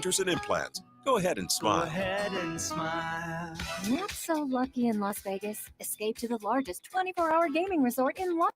centers and implants. Go ahead and smile. Not so lucky in Las Vegas. Escape to the largest 24-hour gaming resort in Las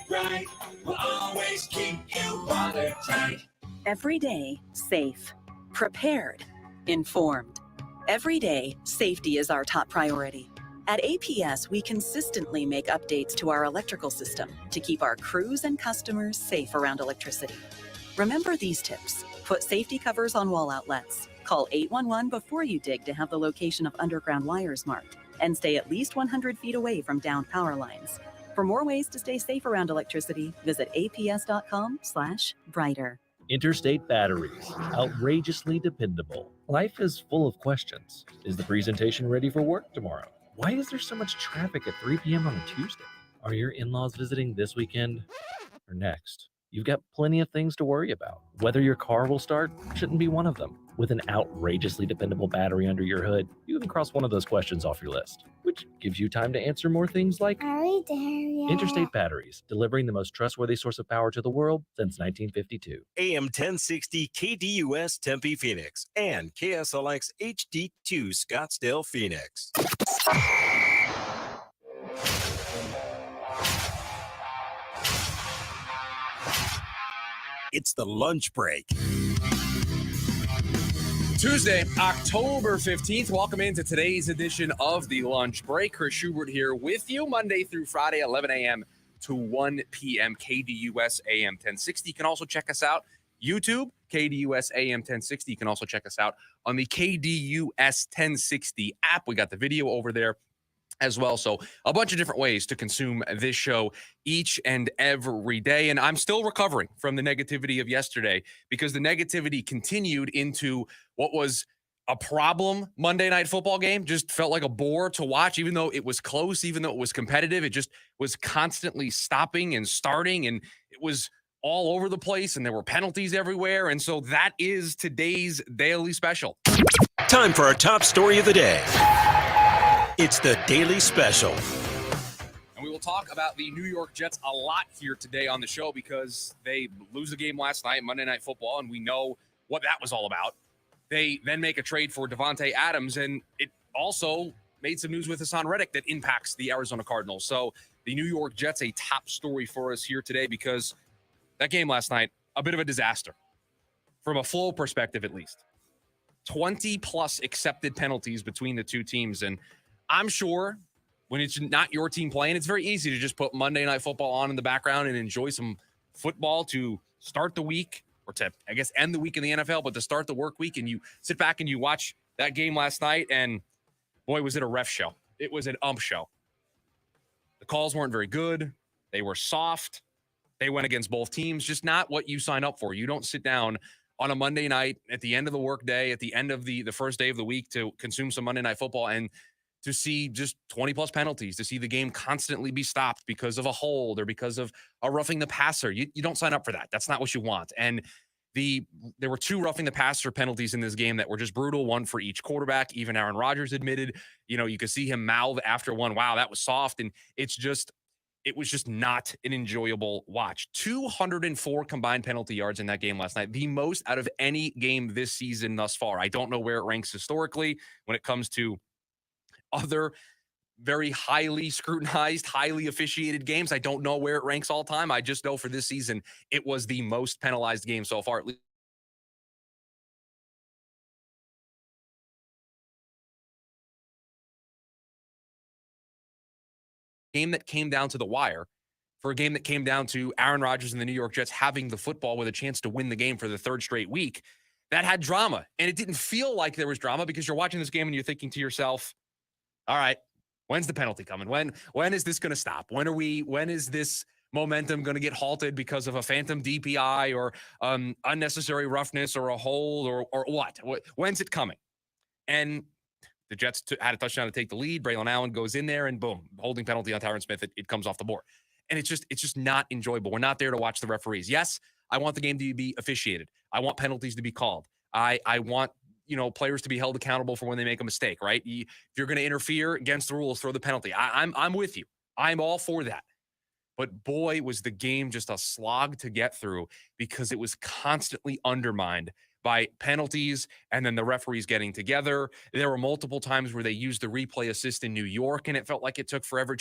Right, we'll always keep you watertight. Every day, safe, prepared, informed. Every day, safety is our top priority. At APS, we consistently make updates to our electrical system to keep our crews and customers safe around electricity. Remember these tips. Put safety covers on wall outlets. Call 811 before you dig to have the location of underground wires marked. And stay at least 100 feet away from downed power lines. For more ways to stay safe around electricity, visit aps.com/brighter. Interstate Batteries, outrageously dependable. Life is full of questions. Is the presentation ready for work tomorrow? Why is there so much traffic at 3 p.m. on a Tuesday? Are your in-laws visiting this weekend or next? You've got plenty of things to worry about. Whether your car will start shouldn't be one of them. With an outrageously dependable battery under your hood, you can cross one of those questions off your list, which gives you time to answer more things like, Are we there yet? Interstate Batteries, delivering the most trustworthy source of power to the world since 1952. AM 1060 KDUS Tempe Phoenix and KSLX HD2 Scottsdale Phoenix. It's the lunch break. Tuesday, October 15th. Welcome into today's edition of the Lunch Break. Chris Schubert here with you Monday through Friday, 11 a.m. to 1 p.m. KDUS AM 1060. You can also check us out YouTube, KDUS AM 1060. You can also check us out on the KDUS 1060 app. We got the video over there as well. So a bunch of different ways to consume this show each and every day. And I'm still recovering from the negativity of yesterday because the negativity continued into what was a problem Monday Night Football game. Just felt like a bore to watch, even though it was close, even though it was competitive. It just was constantly stopping and starting, and it was all over the place, and there were penalties everywhere. And so that is today's Daily Special. Time for our top story of the day. It's the Daily Special. And we will talk about the New York Jets a lot here today on the show because they lose the game last night, Monday Night Football, and we know what that was all about. They then make a trade for Davante Adams, and it also made some news with Haason Reddick that impacts the Arizona Cardinals. So the New York Jets, a top story for us here today because that game last night, a bit of a disaster from a flow perspective, at least. 20-plus accepted penalties between the two teams, and I'm sure when it's not your team playing, it's very easy to just put Monday Night Football on in the background and enjoy some football to start the week, or to, I guess, end the week in the NFL, but to start the work week, and you sit back and you watch that game last night, and boy, was it a ref show. It was an ump show. The calls weren't very good. They were soft. They went against both teams, just not what you sign up for. You don't sit down on a Monday night at the end of the workday, at the end of the first day of the week to consume some Monday Night Football and to see just 20-plus penalties, to see the game constantly be stopped because of a hold or because of a roughing the passer. You don't sign up for that. That's not what you want. And there were 2 roughing the passer penalties in this game that were just brutal, one for each quarterback. Even Aaron Rodgers admitted, you could see him mouth after one, wow, that was soft. And it was just not an enjoyable watch. 204 combined penalty yards in that game last night, the most out of any game this season thus far. I don't know where it ranks historically when it comes to other very highly scrutinized, highly officiated games. I don't know where it ranks all time. I just know for this season, it was the most penalized game so far, at least. Game that came down to the wire, for a game that came down to Aaron Rodgers and the New York Jets having the football with a chance to win the game for the 3rd straight week, that had drama. And it didn't feel like there was drama because you're watching this game and you're thinking to yourself, all right, when's the penalty coming? When is this going to stop? When is this momentum going to get halted because of a phantom DPI or unnecessary roughness or a hold or what? When's it coming? And the Jets had a touchdown to take the lead. Braylon Allen goes in there and boom, holding penalty on Tyron Smith. It comes off the board. And it's just not enjoyable. We're not there to watch the referees. Yes, I want the game to be officiated. I want penalties to be called. I want players to be held accountable for when they make a mistake, right? If you're going to interfere against the rules, throw the penalty. I'm with you. I'm all for that. But boy, was the game just a slog to get through because it was constantly undermined by penalties and then the referees getting together. There were multiple times where they used the replay assist in New York and it felt like it took forever.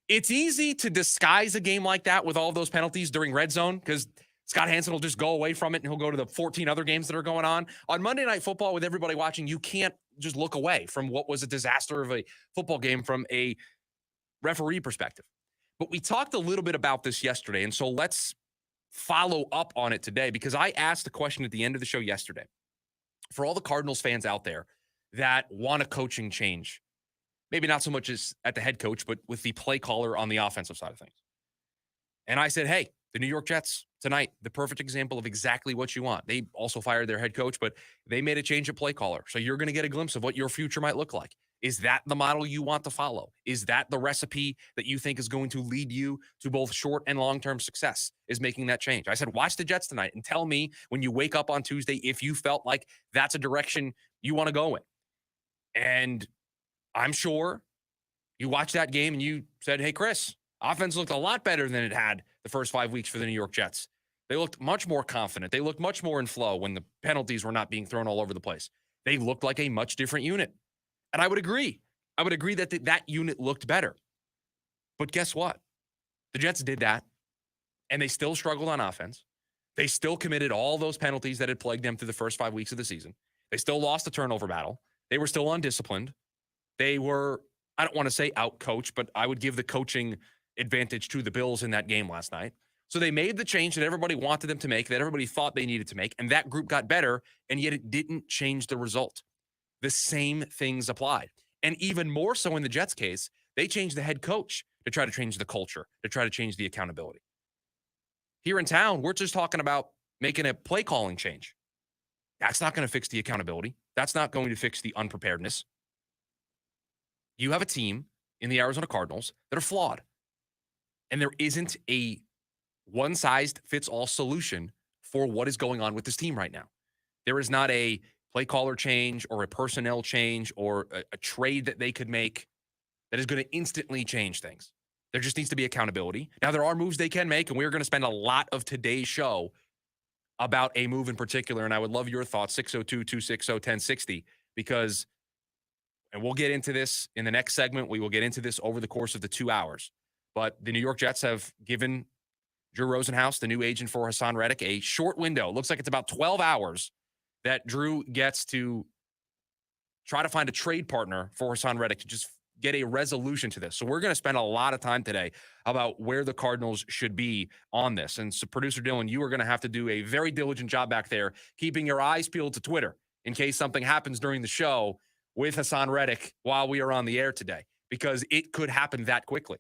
It's easy to disguise a game like that with all of those penalties during red zone because Scott Hansen will just go away from it and he'll go to the 14 other games that are going on. On Monday Night Football with everybody watching, you can't just look away from what was a disaster of a football game from a referee perspective. But we talked a little bit about this yesterday, and so let's follow up on it today because I asked the question at the end of the show yesterday for all the Cardinals fans out there that want a coaching change, maybe not so much as at the head coach, but with the play caller on the offensive side of things. And I said, hey, the New York Jets tonight, the perfect example of exactly what you want. They also fired their head coach, but they made a change of play caller. So you're going to get a glimpse of what your future might look like. Is that the model you want to follow? Is that the recipe that you think is going to lead you to both short and long-term success, is making that change? I said, watch the Jets tonight and tell me when you wake up on Tuesday if you felt like that's a direction you want to go in. And I'm sure you watched that game and you said, hey, Chris, offense looked a lot better than it had the first 5 weeks for the New York Jets. They looked much more confident. They looked much more in flow when the penalties were not being thrown all over the place. They looked like a much different unit. And I would agree. I would agree that that unit looked better. But guess what? The Jets did that, and they still struggled on offense. They still committed all those penalties that had plagued them through the first 5 weeks of the season. They still lost the turnover battle. They were still undisciplined. They were, I don't want to say out-coached, but I would give the coaching advantage to the Bills in that game last night. So they made the change that everybody wanted them to make, that everybody thought they needed to make, and that group got better, and yet it didn't change the result. The same things applied. And even more so in the Jets' case, they changed the head coach to try to change the culture, to try to change the accountability. Here in town, we're just talking about making a play calling change. That's not going to fix the accountability. That's not going to fix the unpreparedness. You have a team in the Arizona Cardinals that are flawed. And there isn't a one-size-fits-all solution for what is going on with this team right now. There is not a play caller change or a personnel change or a trade that they could make that is going to instantly change things. There just needs to be accountability. Now, there are moves they can make, and we're going to spend a lot of today's show about a move in particular, and I would love your thoughts, 602-260-1060, because, and we'll get into this in the next segment, we will get into this over the course of the 2 hours, but the New York Jets have given Drew Rosenhaus, the new agent for Haason Reddick, a short window. Looks like it's about 12 hours that Drew gets to try to find a trade partner for Haason Reddick to just get a resolution to this. So we're going to spend a lot of time today about where the Cardinals should be on this. And so producer Dylan, you are going to have to do a very diligent job back there, keeping your eyes peeled to Twitter in case something happens during the show with Haason Reddick while we are on the air today, because it could happen that quickly.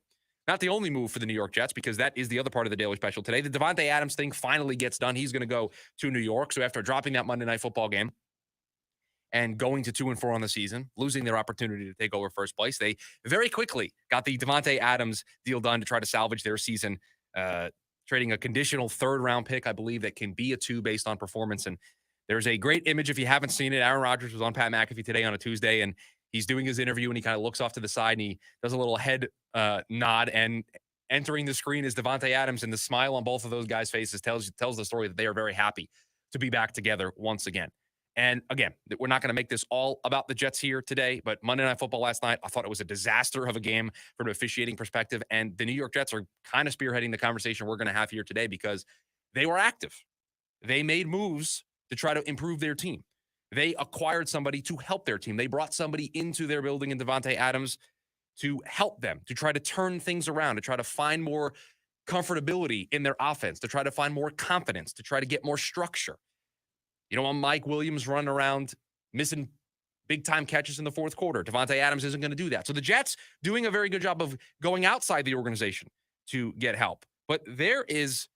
Not the only move for the New York Jets, because that is the other part of the Daily Special today. The Davante Adams thing finally gets done. He's going to go to New York. So after dropping that Monday Night Football game and going to 2-4 on the season, losing their opportunity to take over first place, they very quickly got the Davante Adams deal done to try to salvage their season, trading a conditional third-round pick, I believe, that can be a 2 based on performance. And there's a great image, if you haven't seen it. Aaron Rodgers was on Pat McAfee today on a Tuesday, and he's doing his interview, and he kind of looks off to the side, and he does a little head nod, and entering the screen is Davante Adams, and the smile on both of those guys' faces tells the story that they are very happy to be back together once again. And again, we're not going to make this all about the Jets here today, but Monday Night Football last night, I thought it was a disaster of a game from an officiating perspective, and the New York Jets are kind of spearheading the conversation we're going to have here today because they were active. They made moves to try to improve their team. They acquired somebody to help their team. They brought somebody into their building in Davante Adams to help them, to try to turn things around, to try to find more comfortability in their offense, to try to find more confidence, to try to get more structure. You don't want Mike Williams running around missing big-time catches in the fourth quarter. Davante Adams isn't going to do that. So the Jets doing a very good job of going outside the organization to get help. But there is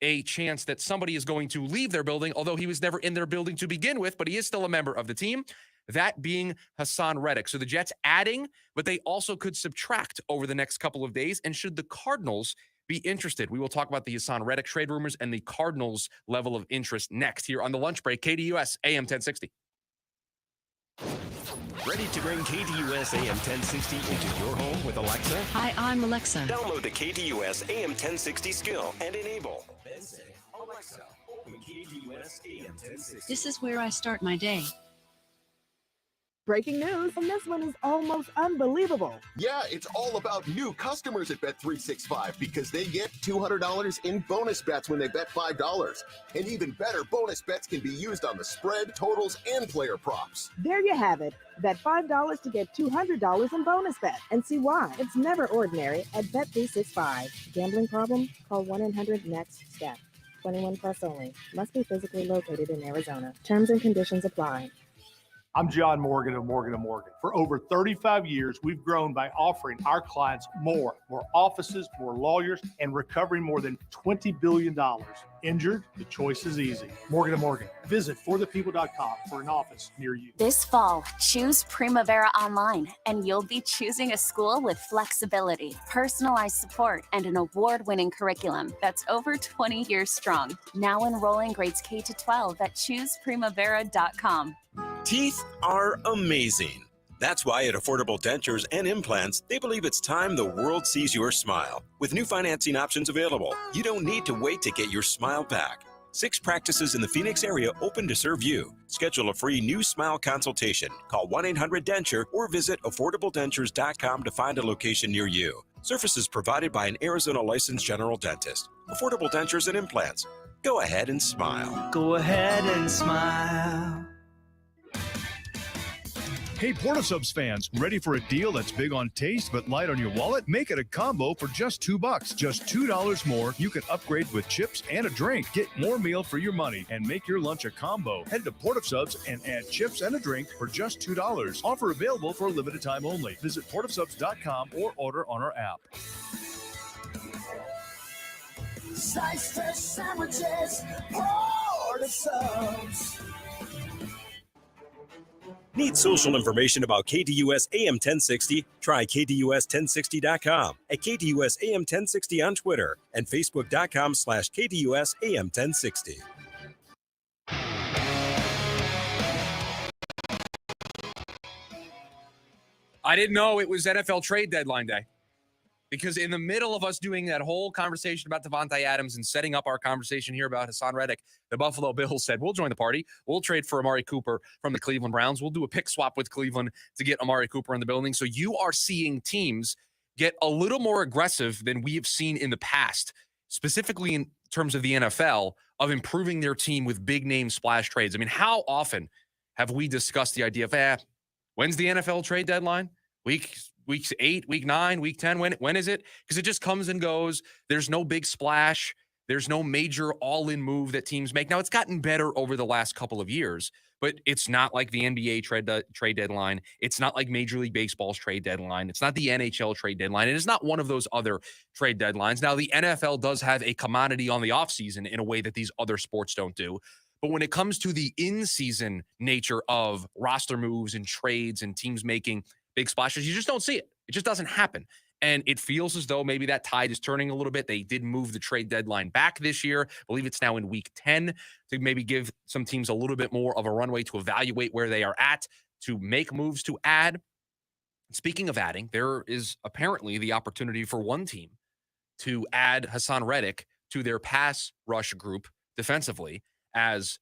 a chance that somebody is going to leave their building, although he was never in their building to begin with, but he is still a member of the team, that being Haason Reddick. So the Jets adding, but they also could subtract over the next couple of days. And should the Cardinals be interested? We will talk about the Haason Reddick trade rumors and the Cardinals' level of interest next here on the lunch break. KDUS AM 1060. Ready to bring KDUS AM 1060 into your home with Alexa? Hi, I'm Alexa. Download the KDUS AM 1060 skill and enable. Alexa, open KDUS AM 1060. This is where I start my day. Breaking news, and this one is almost unbelievable. Yeah, it's all about new customers at Bet365 because they get $200 in bonus bets when they bet $5. And even better, bonus bets can be used on the spread, totals, and player props. There you have it. Bet $5 to get $200 in bonus bet. And see why. It's never ordinary at Bet365. Gambling problem? Call 1-800-NEXT-STEP. 21 plus only. Must be physically located in Arizona. Terms and conditions apply. I'm John Morgan of Morgan & Morgan. For over 35 years, we've grown by offering our clients more offices, more lawyers, and recovering more than $20 billion. Injured? The choice is easy. Morgan & Morgan. Visit forthepeople.com for an office near you. This fall, choose Primavera Online, and you'll be choosing a school with flexibility, personalized support, and an award-winning curriculum that's over 20 years strong. Now enrolling grades K to 12 at chooseprimavera.com. Teeth are amazing. That's why at Affordable Dentures and Implants, they believe it's time the world sees your smile. With new financing options available, you don't need to wait to get your smile back. 6 practices in the Phoenix area open to serve you. Schedule a free new smile consultation. Call 1-800-DENTURE or visit affordabledentures.com to find a location near you. Services provided by an Arizona licensed general dentist. Affordable Dentures and Implants. Go ahead and smile. Go ahead and smile. Hey, Portasubs fans, ready for a deal that's big on taste but light on your wallet? Make it a combo for just $2. Just $2 more. You can upgrade with chips and a drink. Get more meal for your money and make your lunch a combo. Head to Portasubs and add chips and a drink for just $2. Offer available for a limited time only. Visit portasubs.com or order on our app. Slice fresh sandwiches, Portasubs. Need social information about KDUS AM 1060? Try KDUS1060.com, at KDUS AM 1060 on Twitter, and Facebook.com/KDUS AM 1060. I didn't know it was NFL trade deadline day, because in the middle of us doing that whole conversation about Davante Adams and setting up our conversation here about Haason Reddick, the Buffalo Bills said, we'll join the party. We'll trade for Amari Cooper from the Cleveland Browns. We'll do a pick swap with Cleveland to get Amari Cooper in the building. So you are seeing teams get a little more aggressive than we have seen in the past, specifically in terms of the NFL, of improving their team with big name splash trades. I mean, how often have we discussed the idea of, when's the NFL trade deadline? Week week 8, week 9, week 10? When is it? Because it just comes and goes. There's no big splash. There's no major all-in move that teams make. Now, it's gotten better over the last couple of years, but it's not like the NBA trade deadline. It's not like Major League Baseball's trade deadline. It's not the NHL trade deadline. It is not one of those other trade deadlines. Now, the NFL does have a commodity on the offseason in a way that these other sports don't do. But when it comes to the in-season nature of roster moves and trades and teams making big splashes, you just don't see it. It just doesn't happen. And it feels as though maybe that tide is turning a little bit. They did move the trade deadline back this year. I believe it's now in week 10 to maybe give some teams a little bit more of a runway to evaluate where they are at, to make moves to add. Speaking of adding, there is apparently the opportunity for one team to add Haason Reddick to their pass rush group defensively, as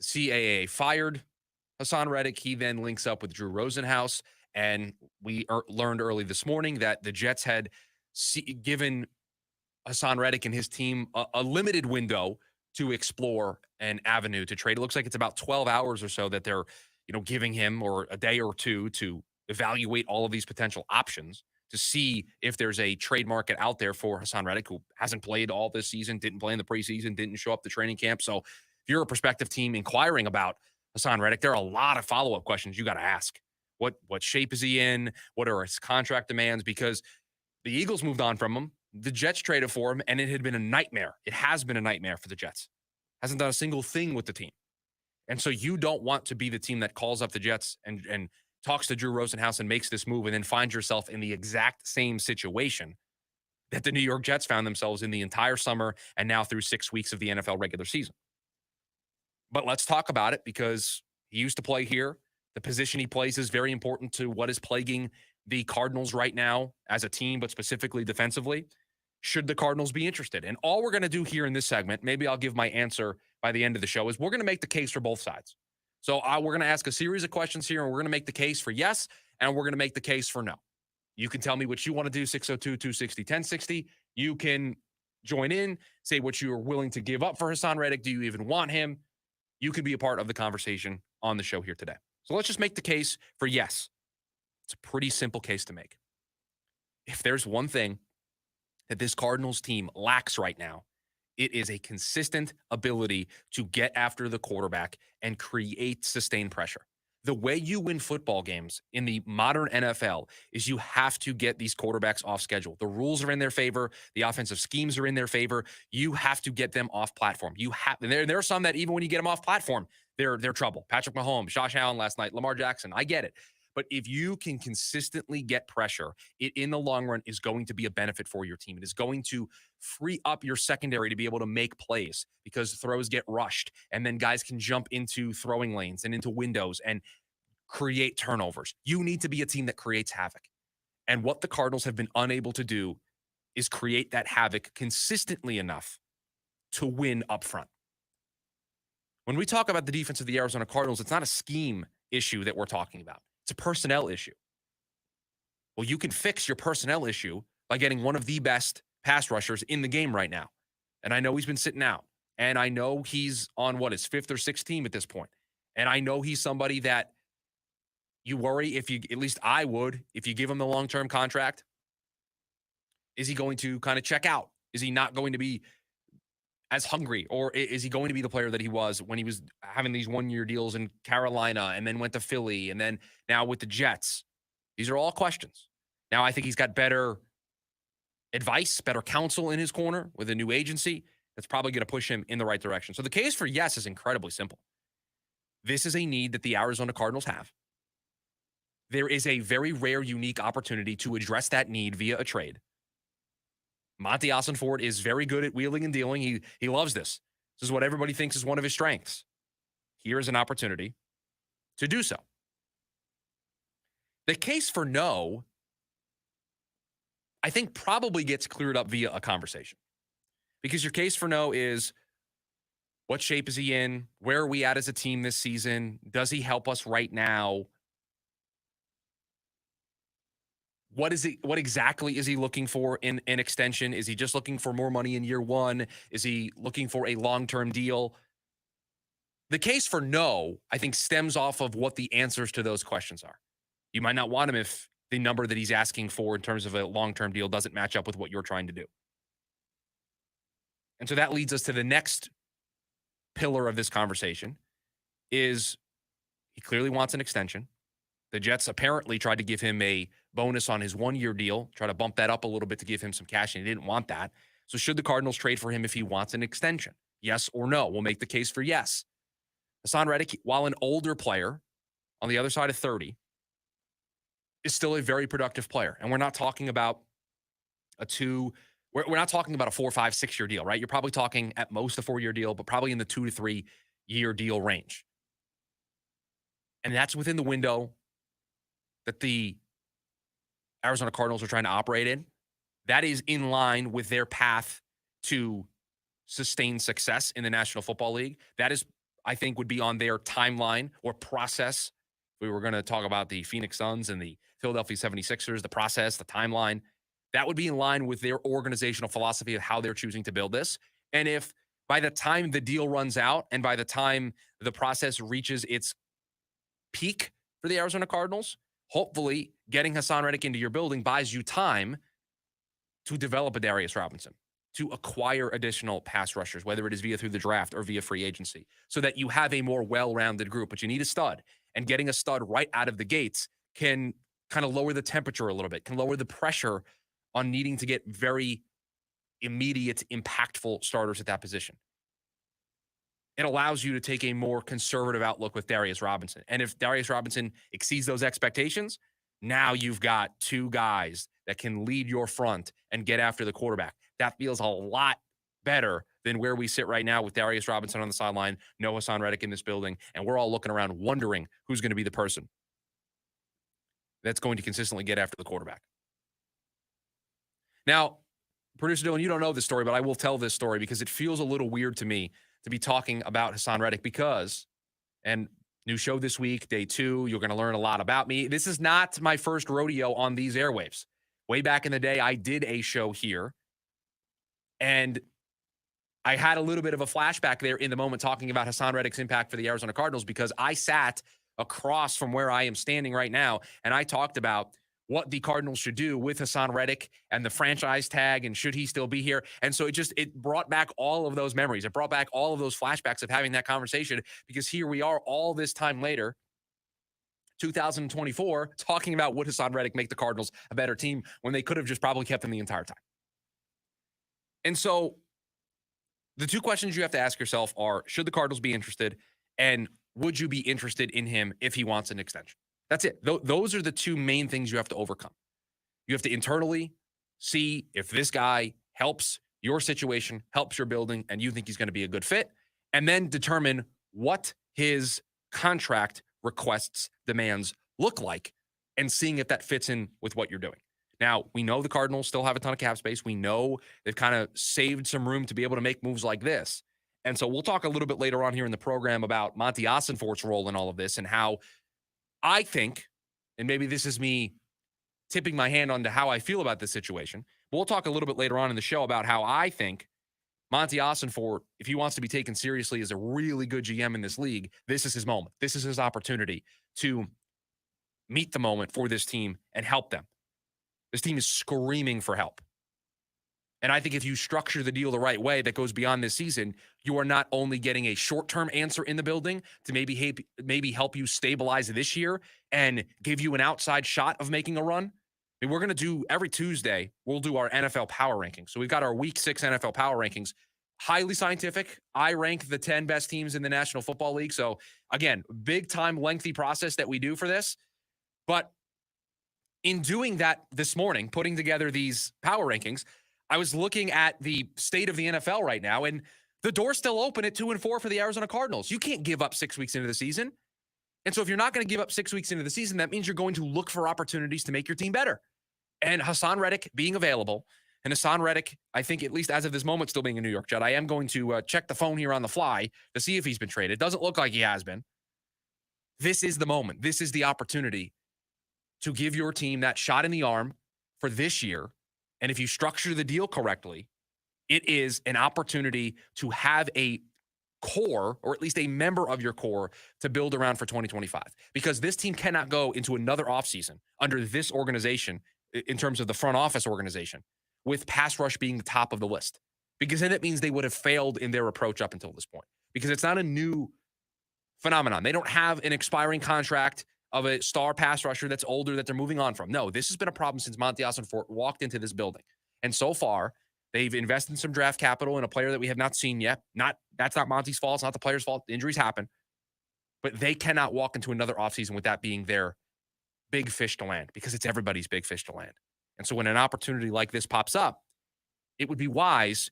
CAA fired Haason Reddick. He then links up with Drew Rosenhaus. And we learned early this morning that the Jets had given Haason Reddick and his team a limited window to explore an avenue to trade. It looks like it's about 12 hours or so that they're, giving him, or a day or two, to evaluate all of these potential options to see if there's a trade market out there for Haason Reddick, who hasn't played all this season, didn't play in the preseason, didn't show up to training camp. So if you're a prospective team inquiring about Haason Reddick, there are a lot of follow-up questions you got to ask. What shape is he in? What are his contract demands? Because the Eagles moved on from him. The Jets traded for him, and it had been a nightmare. It has been a nightmare for the Jets. Hasn't done a single thing with the team. And so you don't want to be the team that calls up the Jets and talks to Drew Rosenhaus and makes this move and then finds yourself in the exact same situation that the New York Jets found themselves in the entire summer and now through 6 weeks of the NFL regular season. But let's talk about it, because he used to play here. The position he plays is very important to what is plaguing the Cardinals right now as a team, but specifically defensively. Should the Cardinals be interested? And all we're going to do here in this segment, maybe I'll give my answer by the end of the show, is we're going to make the case for both sides. So we're going to ask a series of questions here, and we're going to make the case for yes, and we're going to make the case for no. You can tell me what you want to do, 602-260-1060. You can join in, say what you are willing to give up for Haason Reddick. Do you even want him? You can be a part of the conversation on the show here today. So let's just make the case for yes. It's a pretty simple case to make. If there's one thing that this Cardinals team lacks right now, it is a consistent ability to get after the quarterback and create sustained pressure. The way you win football games in the modern NFL is you have to get these quarterbacks off schedule. The rules are in their favor. The offensive schemes are in their favor. You have to get them off platform. And there are some that even when you get them off platform, they're trouble. Patrick Mahomes, Josh Allen last night, Lamar Jackson. I get it. But if you can consistently get pressure, it in the long run is going to be a benefit for your team. It is going to free up your secondary to be able to make plays, because throws get rushed, and then guys can jump into throwing lanes and into windows and create turnovers. You need to be a team that creates havoc. And what the Cardinals have been unable to do is create that havoc consistently enough to win up front. When we talk about the defense of the Arizona Cardinals, it's not a scheme issue that we're talking about. It's a personnel issue. Well, you can fix your personnel issue by getting one of the best pass rushers in the game right now. And I know he's been sitting out. And I know he's on his fifth or sixth team at this point. And I know he's somebody that you worry, at least I would, if you give him the long-term contract, is he going to kind of check out? Is he not going to be as hungry? Or is he going to be the player that he was when he was having these one-year deals in Carolina and then went to Philly and then now with the Jets? These are all questions. Now, I think he's got better advice, better counsel in his corner with a new agency that's probably going to push him in the right direction. So the case for yes is incredibly simple. This is a need that the Arizona Cardinals have. There is a very rare, unique opportunity to address that need via a trade. Monty Ossenford is very good at wheeling and dealing. He loves this. This is what everybody thinks is one of his strengths. Here is an opportunity to do so. The case for no, I think, probably gets cleared up via a conversation. Because your case for no is, what shape is he in? Where are we at as a team this season? Does he help us right now? What exactly is he looking for in an extension? Is he just looking for more money in year one? Is he looking for a long-term deal? The case for no, I think, stems off of what the answers to those questions are. You might not want him if the number that he's asking for in terms of a long-term deal doesn't match up with what you're trying to do. And so that leads us to the next pillar of this conversation is he clearly wants an extension. The Jets apparently tried to give him a bonus on his one-year deal, try to bump that up a little bit to give him some cash, and he didn't want that. So should the Cardinals trade for him if he wants an extension? Yes or no? We'll make the case for yes. Haason Reddick, while an older player on the other side of 30, is still a very productive player. And we're not talking about we're not talking about a 4, 5, 6-year deal, right? You're probably talking at most a 4-year deal, but probably in the 2 to 3 year deal range. And that's within the window that the Arizona Cardinals are trying to operate in. That is in line with their path to sustain success in the National Football League. That is, I think, would be on their timeline or process. We were going to talk about the Phoenix Suns and the Philadelphia 76ers, the process, the timeline. That would be in line with their organizational philosophy of how they're choosing to build this. And if by the time the deal runs out and by the time the process reaches its peak for the Arizona Cardinals, hopefully getting Haason Reddick into your building buys you time to develop a Darius Robinson, to acquire additional pass rushers, whether it is through the draft or via free agency, so that you have a more well-rounded group. But you need a stud, and getting a stud right out of the gates can kind of lower the temperature a little bit, can lower the pressure on needing to get very immediate, impactful starters at that position. It allows you to take a more conservative outlook with Darius Robinson. And if Darius Robinson exceeds those expectations, now you've got two guys that can lead your front and get after the quarterback. That feels a lot better than where we sit right now with Darius Robinson on the sideline, no Haason Reddick in this building, and we're all looking around wondering who's going to be the person that's going to consistently get after the quarterback. Now, Producer Dylan, you don't know this story, but I will tell this story because it feels a little weird to me to be talking about Haason Reddick because, and new show this week, day 2, you're going to learn a lot about me. This is not my first rodeo on these airwaves. Way back in the day, I did a show here, and I had a little bit of a flashback there in the moment talking about Haason Reddick's impact for the Arizona Cardinals because I sat across from where I am standing right now, and I talked about what the Cardinals should do with Haason Reddick and the franchise tag and should he still be here. And so it brought back all of those memories. It brought back all of those flashbacks of having that conversation because here we are all this time later, 2024, talking about would Haason Reddick make the Cardinals a better team when they could have just probably kept him the entire time. And so the two questions you have to ask yourself are, should the Cardinals be interested? And would you be interested in him if he wants an extension? That's it. Those are the two main things you have to overcome. You have to internally see if this guy helps your situation, helps your building, and you think he's going to be a good fit, and then determine what his contract requests, demands look like, and seeing if that fits in with what you're doing. Now, we know the Cardinals still have a ton of cap space. We know they've kind of saved some room to be able to make moves like this. And so we'll talk a little bit later on here in the program about Monty Ossenfort's role in all of this and how I think, and maybe this is me tipping my hand onto how I feel about this situation, but we'll talk a little bit later on in the show about how I think Monty Ossenfort, if he wants to be taken seriously as a really good GM in this league, this is his moment. This is his opportunity to meet the moment for this team and help them. This team is screaming for help. And I think if you structure the deal the right way that goes beyond this season, you are not only getting a short-term answer in the building to maybe help you stabilize this year and give you an outside shot of making a run. I mean, we're going to do every Tuesday, we'll do our NFL power rankings. So we've got our week 6 NFL power rankings, highly scientific. I rank the 10 best teams in the National Football League. So again, big time, lengthy process that we do for this. But in doing that this morning, putting together these power rankings, I was looking at the state of the NFL right now, and the door's still open at 2-4 for the Arizona Cardinals. You can't give up 6 weeks into the season. And so if you're not going to give up 6 weeks into the season, that means you're going to look for opportunities to make your team better. And Haason Reddick being available, and Haason Reddick, I think at least as of this moment, still being a New York Jet. I am going to check the phone here on the fly to see if he's been traded. It doesn't look like he has been. This is the moment. This is the opportunity to give your team that shot in the arm for this year. And if you structure the deal correctly, it is an opportunity to have a core, or at least a member of your core, to build around for 2025. Because this team cannot go into another offseason under this organization, in terms of the front office organization, with pass rush being the top of the list. Because then that means they would have failed in their approach up until this point. Because it's not a new phenomenon. They don't have an expiring contract of a star pass rusher that's older that they're moving on from. No, this has been a problem since Monty Ossenfort walked into this building. And so far, they've invested in some draft capital in a player that we have not seen yet. That's not Monty's fault. It's not the player's fault. The injuries happen. But they cannot walk into another offseason with that being their big fish to land, because it's everybody's big fish to land. And so when an opportunity like this pops up, it would be wise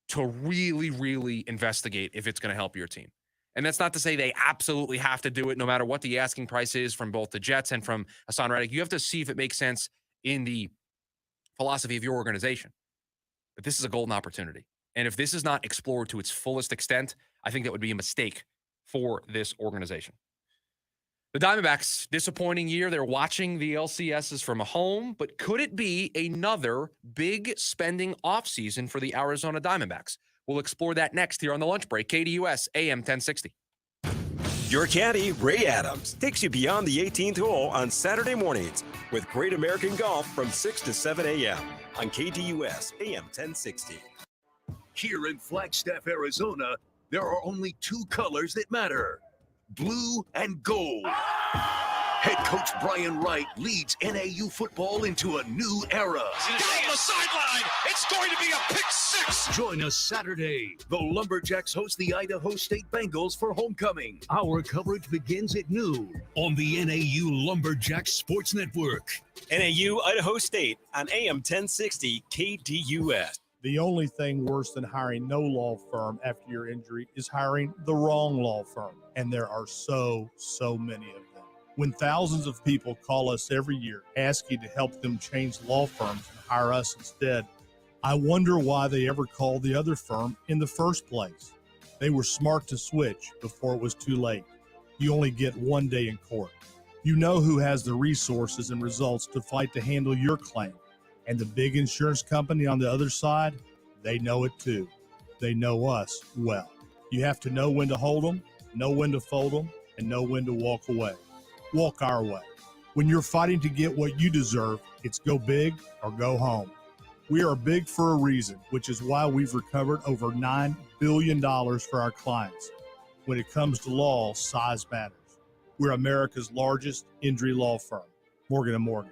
to really, really investigate if it's going to help your team. And that's not to say they absolutely have to do it no matter what the asking price is from both the Jets and from Haason Reddick. You have to see if it makes sense in the philosophy of your organization. But this is a golden opportunity. And if this is not explored to its fullest extent, I think that would be a mistake for this organization. The Diamondbacks, disappointing year. They're watching the LCSs from home, but could it be another big spending offseason for the Arizona Diamondbacks? We'll explore that next here on the lunch break. KDUS AM 1060. Your caddy, Ray Adams, takes you beyond the 18th hole on Saturday mornings with Great American Golf from 6 to 7 a.m. on KDUS AM 1060. Here in Flagstaff, Arizona, there are only two colors that matter: blue and gold. Head coach Brian Wright leads NAU football into a new era. Down the sideline, it's going to be a pick six. Join us Saturday. The Lumberjacks host the Idaho State Bengals for homecoming. Our coverage begins at noon on the NAU Lumberjacks Sports Network. NAU Idaho State on AM 1060 KDUS. The only thing worse than hiring no law firm after your injury is hiring the wrong law firm. And there are so many of them. When thousands of people call us every year asking to help them change law firms and hire us instead, I wonder why they ever called the other firm in the first place. They were smart to switch before it was too late. You only get one day in court. You know who has the resources and results to fight to handle your claim. And the big insurance company on the other side, they know it too. They know us well. You have to know when to hold them, know when to fold them, and know when to walk away. Walk our way. When you're fighting to get what you deserve, it's go big or go home. We are big for a reason, which is why we've recovered over $9 billion for our clients. When it comes to law, size matters. We're America's largest injury law firm, Morgan & Morgan.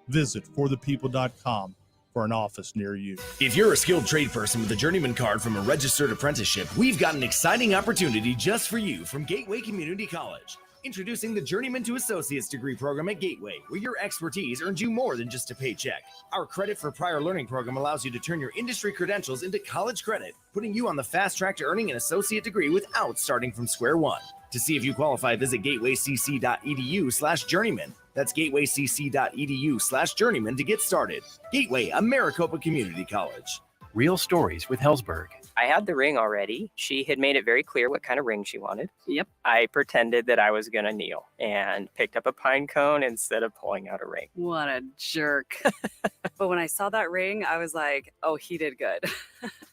Visit forthepeople.com for an office near you. If you're a skilled trade person with a journeyman card from a registered apprenticeship, we've got an exciting opportunity just for you from Gateway Community College. Introducing the Journeyman to Associate's degree program at Gateway, where your expertise earns you more than just a paycheck. Our Credit for Prior Learning program allows you to turn your industry credentials into college credit, putting you on the fast track to earning an associate degree without starting from square one. To see if you qualify, visit gatewaycc.edu/journeyman. That's gatewaycc.edu/journeyman to get started. Gateway, Maricopa Community College. Real stories with Hellsberg. I had the ring already. She had made it very clear what kind of ring she wanted. Yep. I pretended that I was going to kneel and picked up a pine cone instead of pulling out a ring. What a jerk. But when I saw that ring, I was like, oh, he did good.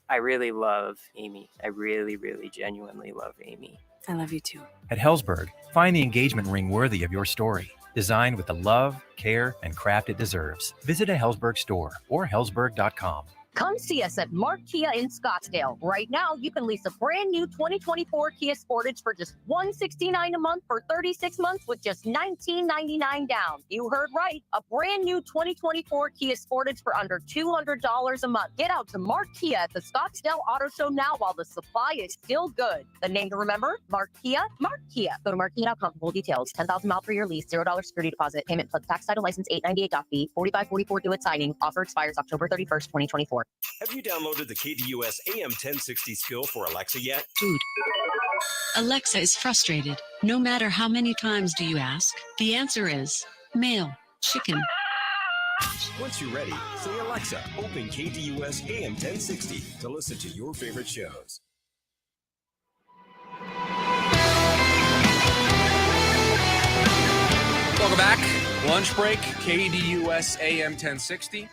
I really love Amy. I really, really genuinely love Amy. I love you too. At Hellsberg, find the engagement ring worthy of your story. Designed with the love, care, and craft it deserves. Visit a Hellsberg store or hellsberg.com. Come see us at Mark Kia in Scottsdale. Right now, you can lease a brand new 2024 Kia Sportage for just $169 a month for 36 months with just $19.99 down. You heard right. A brand new 2024 Kia Sportage for under $200 a month. Get out to Mark Kia at the Scottsdale Auto Show now while the supply is still good. The name to remember? Mark Kia. Mark Kia. Go to markkia.com for full details. 10,000 mile per year lease, $0 security deposit. Payment plus tax title license $898 fee. 4544 due at signing. Offer expires October 31st, 2024. Have you downloaded the KDUS AM 1060 skill for Alexa yet? Food. Alexa is frustrated. No matter how many times do you ask, the answer is mail, chicken. Once you're ready, say Alexa, open KDUS AM 1060 to listen to your favorite shows. Welcome back. Lunch break, KDUS AM 1060.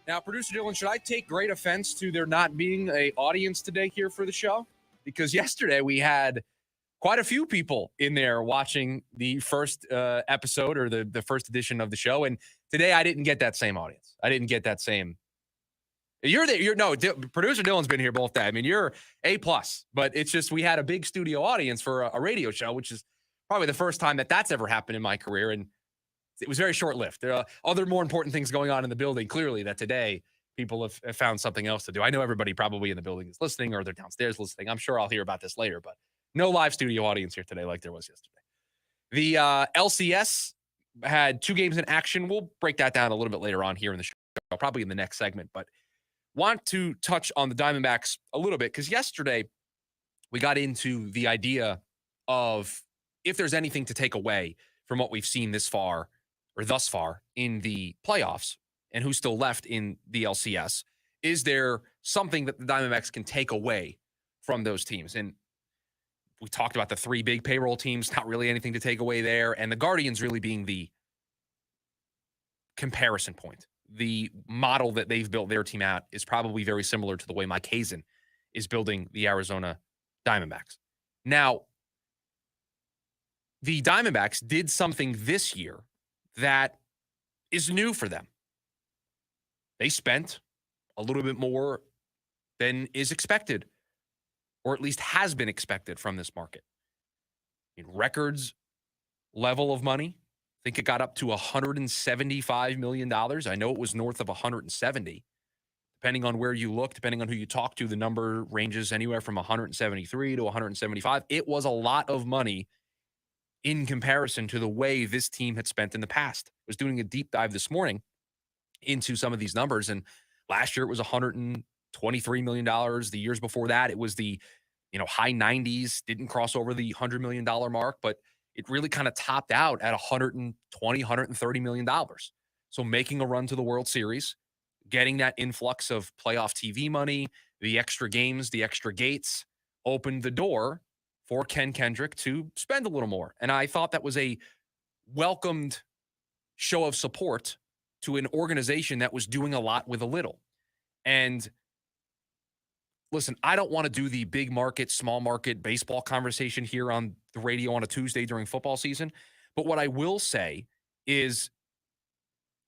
Now, producer Dylan, should I take great offense to there not being an audience today here for the show? Because yesterday we had quite a few people in there watching the first episode or the first edition of the show. And today I didn't get that same audience. I didn't get that same. Producer Dylan's been here both days. I mean, you're A+, but it's just we had a big studio audience for a radio show, which is probably the first time that's ever happened in my career. And it was very short-lived. There are other more important things going on in the building, clearly, that today people have found something else to do. I know everybody probably in the building is listening or they're downstairs listening. I'm sure I'll hear about this later, but no live studio audience here today like there was yesterday. The LCS had 2 games in action. We'll break that down a little bit later on here in the show, probably in the next segment, but want to touch on the Diamondbacks a little bit because yesterday we got into the idea of if there's anything to take away from what we've seen thus far in the playoffs and who's still left in the LCS. Is there something that the Diamondbacks can take away from those teams? And we talked about the 3 big payroll teams, not really anything to take away there. And the Guardians really being the comparison point. The model that they've built their team out is probably very similar to the way Mike Haason is building the Arizona Diamondbacks. Now, the Diamondbacks did something this year that is new for them. They spent a little bit more than is expected, or at least has been expected from this market. In records level of money, I think it got up to $175 million. I know it was north of 170. Depending on where you look, depending on who you talk to, the number ranges anywhere from 173 to 175. It was a lot of money in comparison to the way this team had spent in the past. I was doing a deep dive this morning into some of these numbers, and last year it was $123 million. The years before that, it was the high 90s, didn't cross over the $100 million mark, but it really kind of topped out at $120, $130 million. So making a run to the World Series, getting that influx of playoff TV money, the extra games, the extra gates, opened the door for Ken Kendrick to spend a little more. And I thought that was a welcomed show of support to an organization that was doing a lot with a little. And listen, I don't want to do the big market, small market baseball conversation here on the radio on a Tuesday during football season. But what I will say is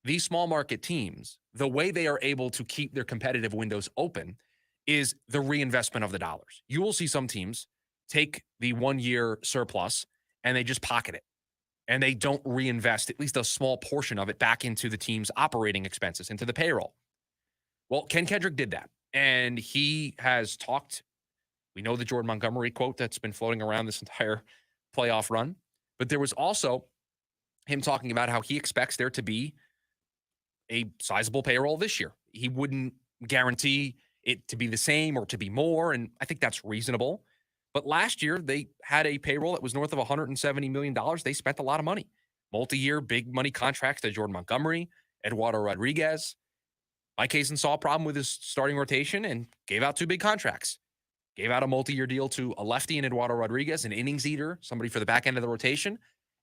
these small market teams, the way they are able to keep their competitive windows open is the reinvestment of the dollars. You will see some teams take the 1-year surplus and they just pocket it. And they don't reinvest at least a small portion of it back into the team's operating expenses, into the payroll. Well, Ken Kendrick did that. And he has talked, we know the Jordan Montgomery quote that's been floating around this entire playoff run, but there was also him talking about how he expects there to be a sizable payroll this year. He wouldn't guarantee it to be the same or to be more, and I think that's reasonable. But last year, they had a payroll that was north of $170 million. They spent a lot of money. Multi-year, big money contracts to Jordan Montgomery, Eduardo Rodriguez. Mike Haason saw a problem with his starting rotation and gave out 2 big contracts. Gave out a multi-year deal to a lefty in Eduardo Rodriguez, an innings eater, somebody for the back end of the rotation,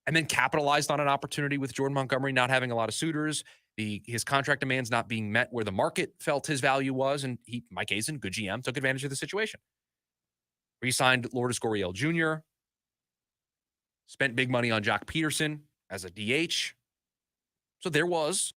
and then capitalized on an opportunity with Jordan Montgomery not having a lot of suitors, his contract demands not being met where the market felt his value was, and Mike Haason, good GM, took advantage of the situation. Re-signed Lourdes Gurriel Jr., spent big money on Jock Peterson as a DH. So there was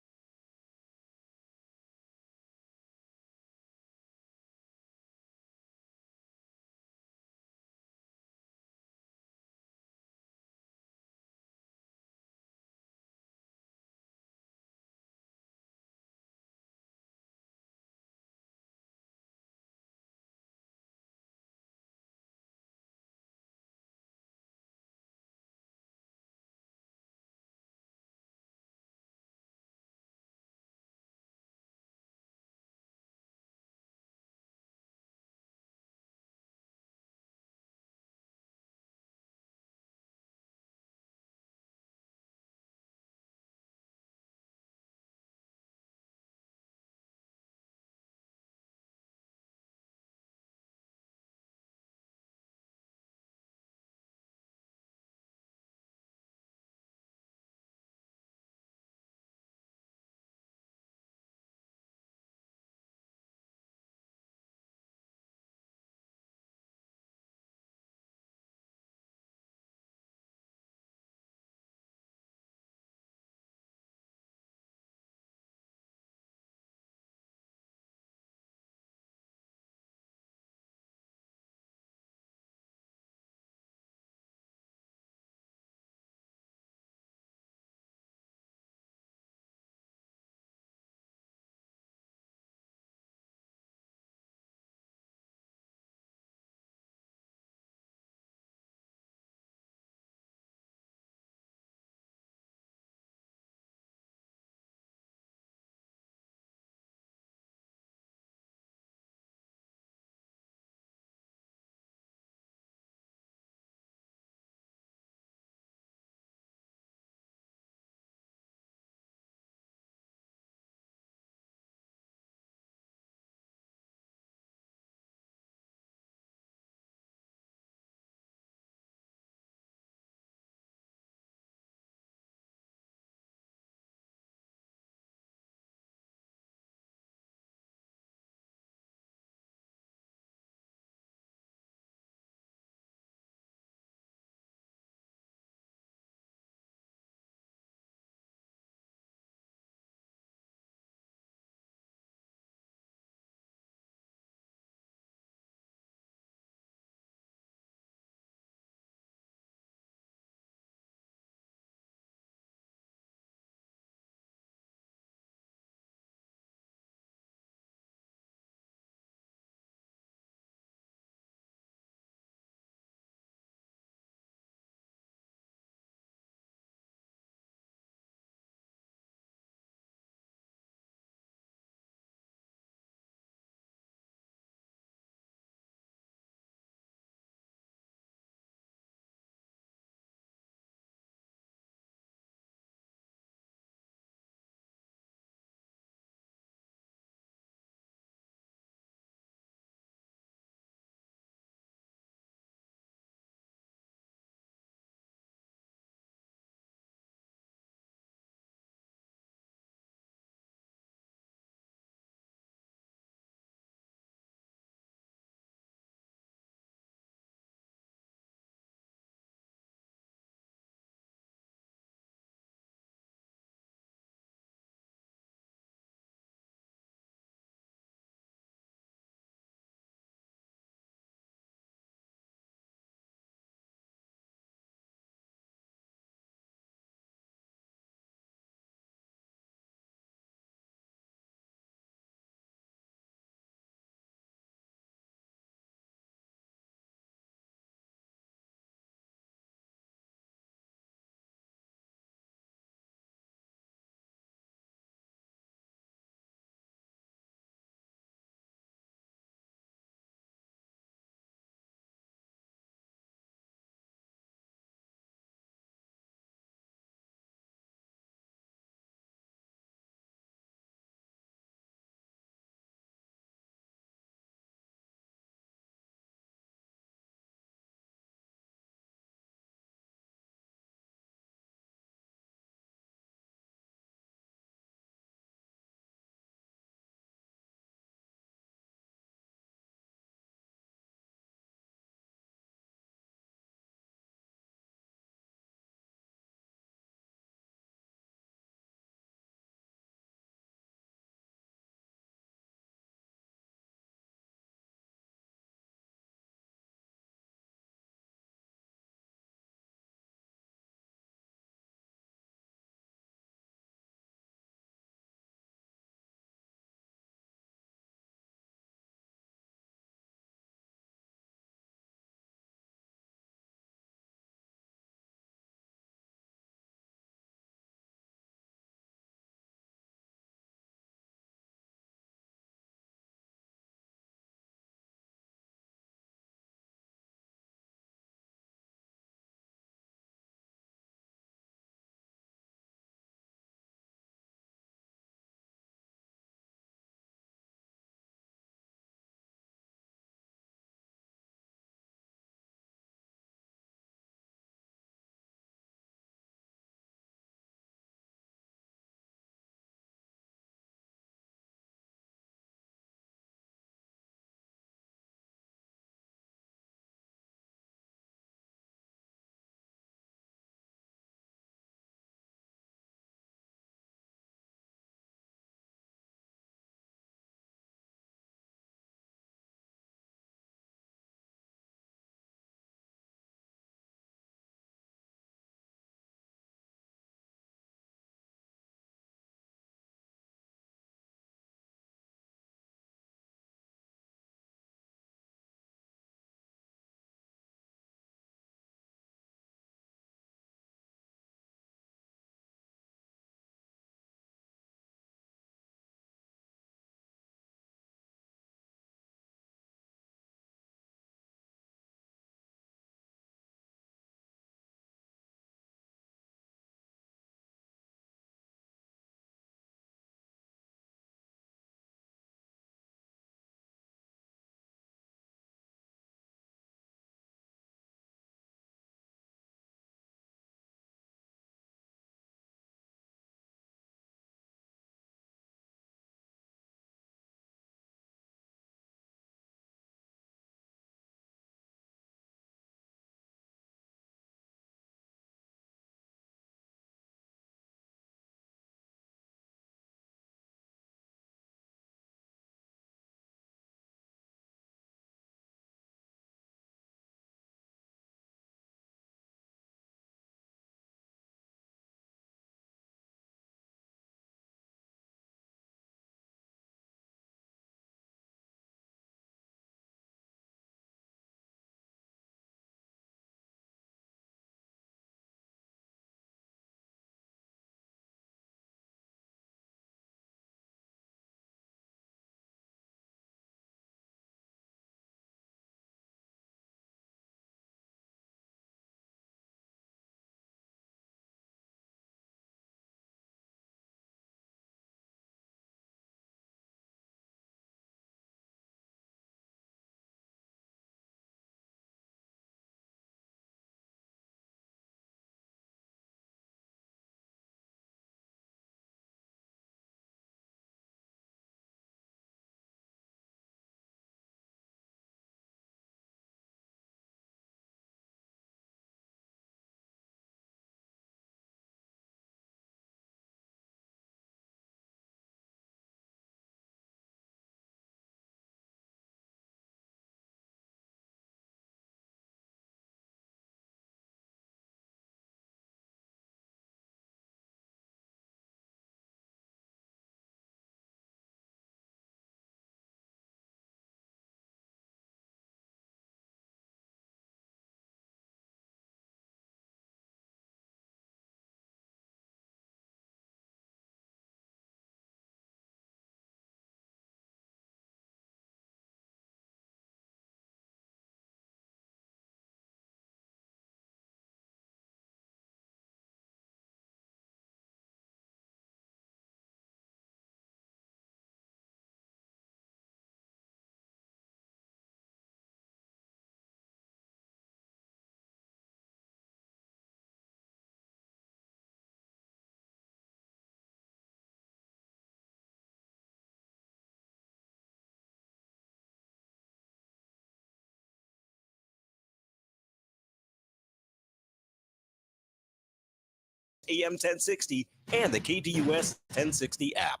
AM 1060 and the KDUS 1060 app.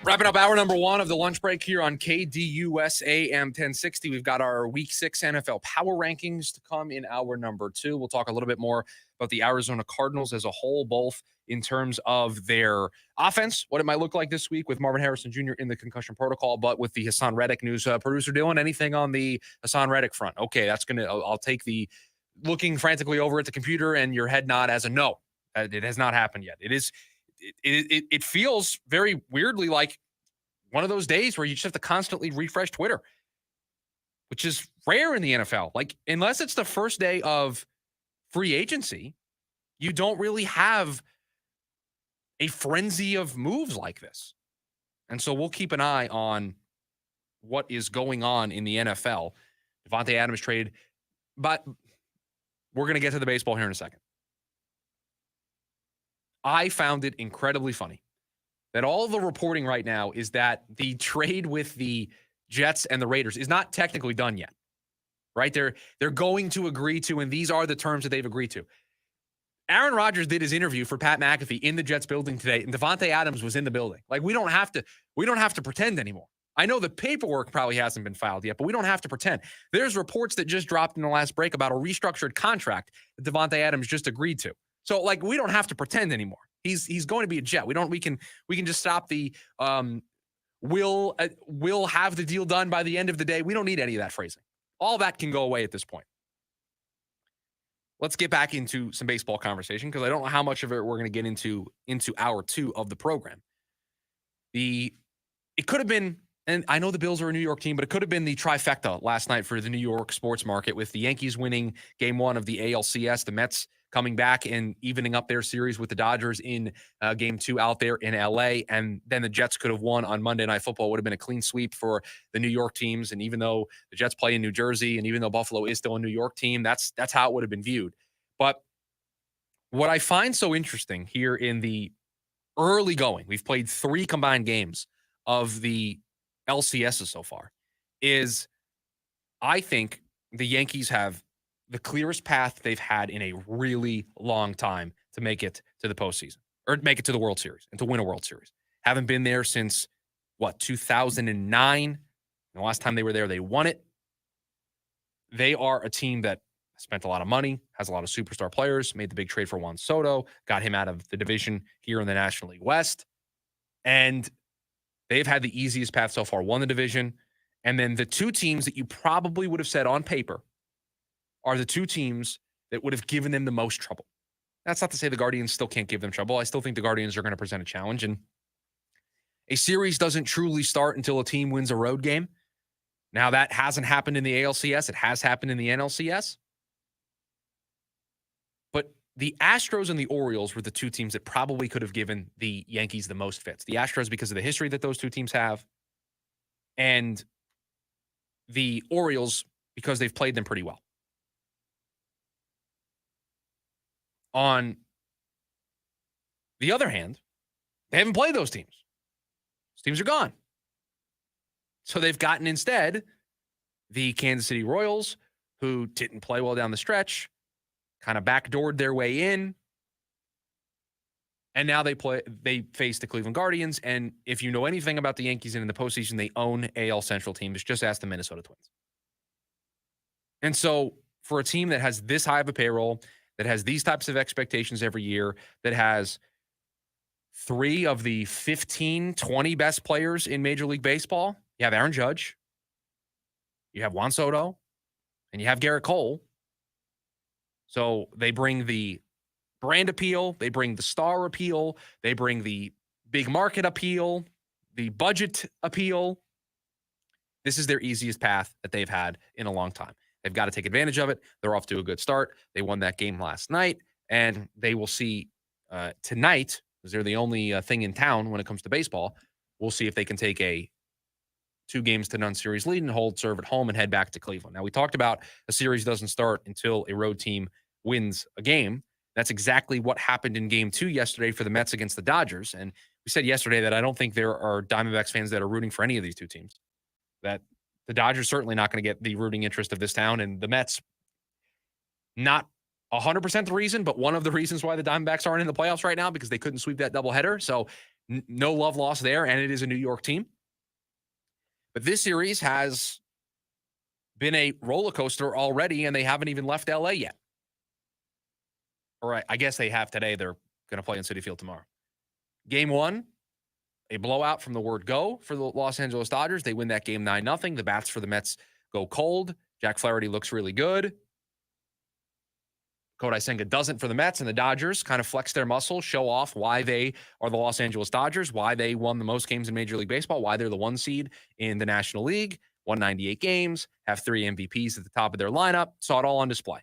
Wrapping up hour number one of the lunch break here on KDUS AM 1060. We've got our Week 6 NFL Power Rankings to come in hour number two. We'll talk a little bit more about the Arizona Cardinals as a whole, both in terms of their offense, what it might look like this week with Marvin Harrison Jr. in the concussion protocol, but with the Haason Reddick news. Producer Dylan, anything on the Haason Reddick front? Okay, I'll take the looking frantically over at the computer and your head nod as a no. It has not happened yet. It feels very weirdly like one of those days where you just have to constantly refresh Twitter, which is rare in the NFL. Like, unless it's the first day of free agency, you don't really have a frenzy of moves like this. And so we'll keep an eye on what is going on in the NFL. Davante Adams trade, but we're going to get to the baseball here in a second. I found it incredibly funny that all the reporting right now is that the trade with the Jets and the Raiders is not technically done yet, right? They're going to agree to, and these are the terms that they've agreed to. Aaron Rodgers did his interview for Pat McAfee in the Jets building today, and Davante Adams was in the building. Like, we don't have to pretend anymore. I know the paperwork probably hasn't been filed yet, but we don't have to pretend. There's reports that just dropped in the last break about a restructured contract that Davante Adams just agreed to. So, like, we don't have to pretend anymore. He's going to be a Jet. We can just stop the we'll have the deal done by the end of the day. We don't need any of that phrasing. All that can go away at this point. Let's get back into some baseball conversation because I don't know how much of it we're going to get into hour two of the program. It could have been, and I know the Bills are a New York team, but it could have been the trifecta last night for the New York sports market with the Yankees winning game one of the ALCS, the Mets coming back and evening up their series with the Dodgers in game two out there in LA. And then the Jets could have won on Monday Night Football. It would have been a clean sweep for the New York teams. And even though the Jets play in New Jersey and even though Buffalo is still a New York team, that's how it would have been viewed. But what I find so interesting here in the early going, we've played 3 combined games of the LCSs so far, is I think the Yankees have the clearest path they've had in a really long time to make it to the postseason or make it to the World Series and to win a World Series. Haven't been there since, 2009? And the last time they were there, they won it. They are a team that spent a lot of money, has a lot of superstar players, made the big trade for Juan Soto, got him out of the division here in the National League West. And they've had the easiest path so far, won the division. And then the 2 teams that you probably would have said on paper are the 2 teams that would have given them the most trouble. That's not to say the Guardians still can't give them trouble. I still think the Guardians are going to present a challenge. And a series doesn't truly start until a team wins a road game. Now, that hasn't happened in the ALCS. It has happened in the NLCS. But the Astros and the Orioles were the 2 teams that probably could have given the Yankees the most fits. The Astros because of the history that those 2 teams have, and the Orioles because they've played them pretty well. On the other hand, they haven't played those teams. Those teams are gone. So they've gotten instead the Kansas City Royals, who didn't play well down the stretch, kind of backdoored their way in. And now they face the Cleveland Guardians. And if you know anything about the Yankees and in the postseason, they own AL Central teams. Just ask the Minnesota Twins. And so for a team that has this high of a payroll, that has these types of expectations every year, that has 3 of the 15, 20 best players in Major League Baseball. You have Aaron Judge, you have Juan Soto, and you have Garrett Cole. So they bring the brand appeal, they bring the star appeal, they bring the big market appeal, the budget appeal. This is their easiest path that they've had in a long time. They've got to take advantage of it. They're off to a good start. They won that game last night, and they will see tonight, because they're the only thing in town when it comes to baseball. We'll see if they can take a 2-0 series lead and hold serve at home and head back to Cleveland. Now, we talked about a series doesn't start until a road team wins a game. That's exactly what happened in game 2 yesterday for the Mets against the Dodgers. And we said yesterday that I don't think there are Diamondbacks fans that are rooting for any of these two teams. That the Dodgers certainly not going to get the rooting interest of this town, and the Mets not 100% the reason, but one of the reasons why the Diamondbacks aren't in the playoffs right now, because they couldn't sweep that doubleheader. So no love lost there, and it is a New York team. But this series has been a roller coaster already, and they haven't even left LA yet. All right, I guess they have today. They're going to play in Citi Field tomorrow. Game 1, a blowout from the word go for the Los Angeles Dodgers. They win that game 9-0. The bats for the Mets go cold. Jack Flaherty looks really good. Kodai Senga doesn't for the Mets, and the Dodgers kind of flex their muscles, show off why they are the Los Angeles Dodgers, why they won the most games in Major League Baseball, why they're the 1 seed in the National League, won 98 games, have 3 MVPs at the top of their lineup, saw it all on display.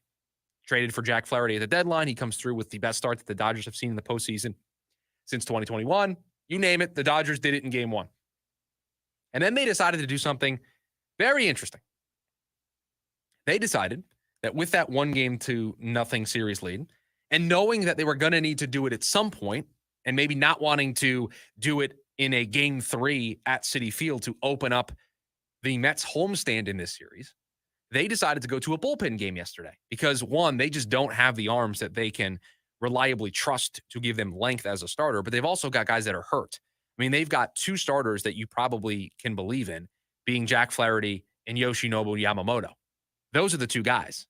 Traded for Jack Flaherty at the deadline. He comes through with the best start that the Dodgers have seen in the postseason since 2021. You name it, the Dodgers did it in game 1. And then they decided to do something very interesting. They decided that with that 1-0 series lead, and knowing that they were going to need to do it at some point, and maybe not wanting to do it in a game 3 at Citi Field to open up the Mets homestand in this series, they decided to go to a bullpen game yesterday because, one, they just don't have the arms that they can reliably trust to give them length as a starter, but they've also got guys that are hurt. I mean, they've got 2 starters that you probably can believe in, being Jack Flaherty and Yoshinobu Yamamoto. Those are the 2 guys.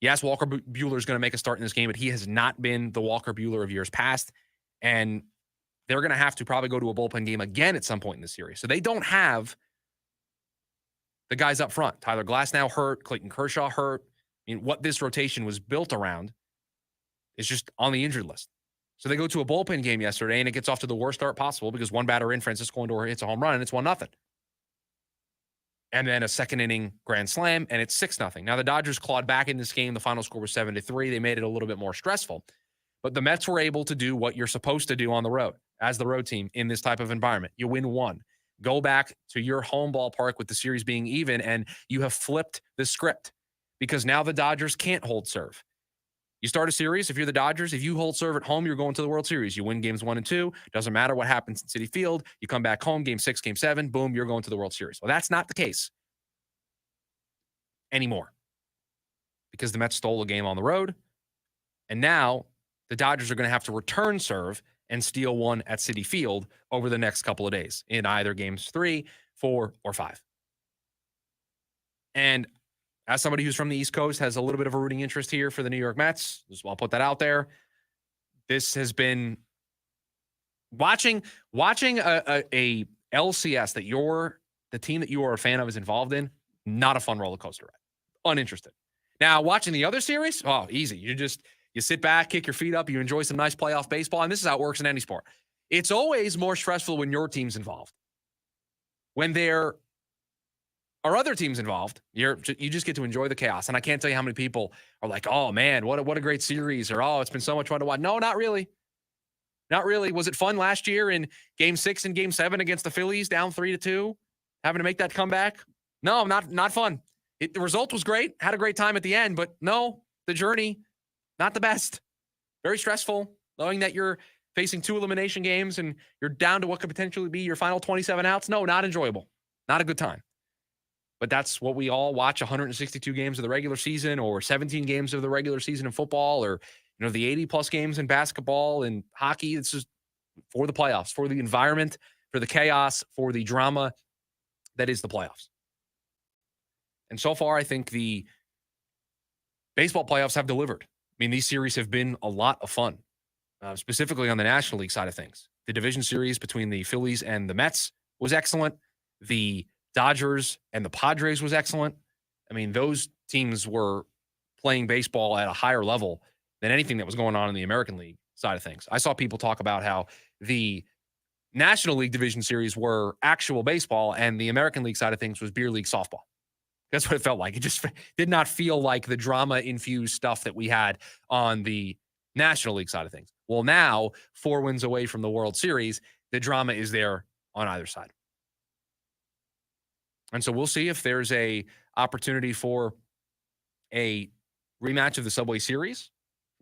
Yes, Walker Buehler is going to make a start in this game, but he has not been the Walker Buehler of years past, and they're going to have to probably go to a bullpen game again at some point in the series. So they don't have the guys up front. Tyler Glasnow hurt, Clayton Kershaw hurt. I mean, what this rotation was built around is just on the injured list. So they go to a bullpen game yesterday, and it gets off to the worst start possible because one batter in, Francisco Lindor, hits a home run, and it's 1-0. And then a second-inning grand slam, and it's 6-0. Now, the Dodgers clawed back in this game. The final score was 7-3. They made it a little bit more stressful. But the Mets were able to do what you're supposed to do on the road as the road team in this type of environment. You win 1. Go back to your home ballpark with the series being even, and you have flipped the script because now the Dodgers can't hold serve. You start a series, if you're the Dodgers, if you hold serve at home, you're going to the World Series. You win games 1 and 2. Doesn't matter what happens in Citi Field. You come back home, game 6, game 7, boom, you're going to the World Series. Well, that's not the case anymore because the Mets stole a game on the road. And now the Dodgers are going to have to return serve and steal one at Citi Field over the next couple of days in either games 3, 4, or 5. And as somebody who's from the East Coast, has a little bit of a rooting interest here for the New York Mets. I'll put that out there. This has been watching a LCS that the team that you are a fan of is involved in. Not a fun roller coaster ride. Uninterested. Now, watching the other series, easy. You sit back, kick your feet up, you enjoy some nice playoff baseball, and this is how it works in any sport. It's always more stressful when your team's involved. When there are other teams involved, you just get to enjoy the chaos. And I can't tell you how many people are like, oh, man, what a great series, or, oh, it's been so much fun to watch. No, not really. Not really. Was it fun last year in Game 6 and Game 7 against the Phillies, down 3-2, having to make that comeback? No, not fun. The result was great. Had a great time at the end, but no, the journey, not the best. Very stressful, knowing that you're facing 2 elimination games and you're down to what could potentially be your final 27 outs. No, not enjoyable. Not a good time. But that's what we all watch 162 games of the regular season, or 17 games of the regular season in football, or the 80+ games in basketball and hockey. It's just for the playoffs, for the environment, for the chaos, for the drama that is the playoffs. And so far, I think the baseball playoffs have delivered. I mean, these series have been a lot of fun, specifically on the National League side of things. The division series between the Phillies and the Mets was excellent. The Dodgers and the Padres was excellent. I mean, those teams were playing baseball at a higher level than anything that was going on in the American League side of things. I saw people talk about how the National League division series were actual baseball and the American League side of things was beer league softball. That's what it felt like. It just did not feel like the drama-infused stuff that we had on the National League side of things. Well, now, 4 wins away from the World Series, the drama is there on either side. And so we'll see if there's a opportunity for a rematch of the Subway Series.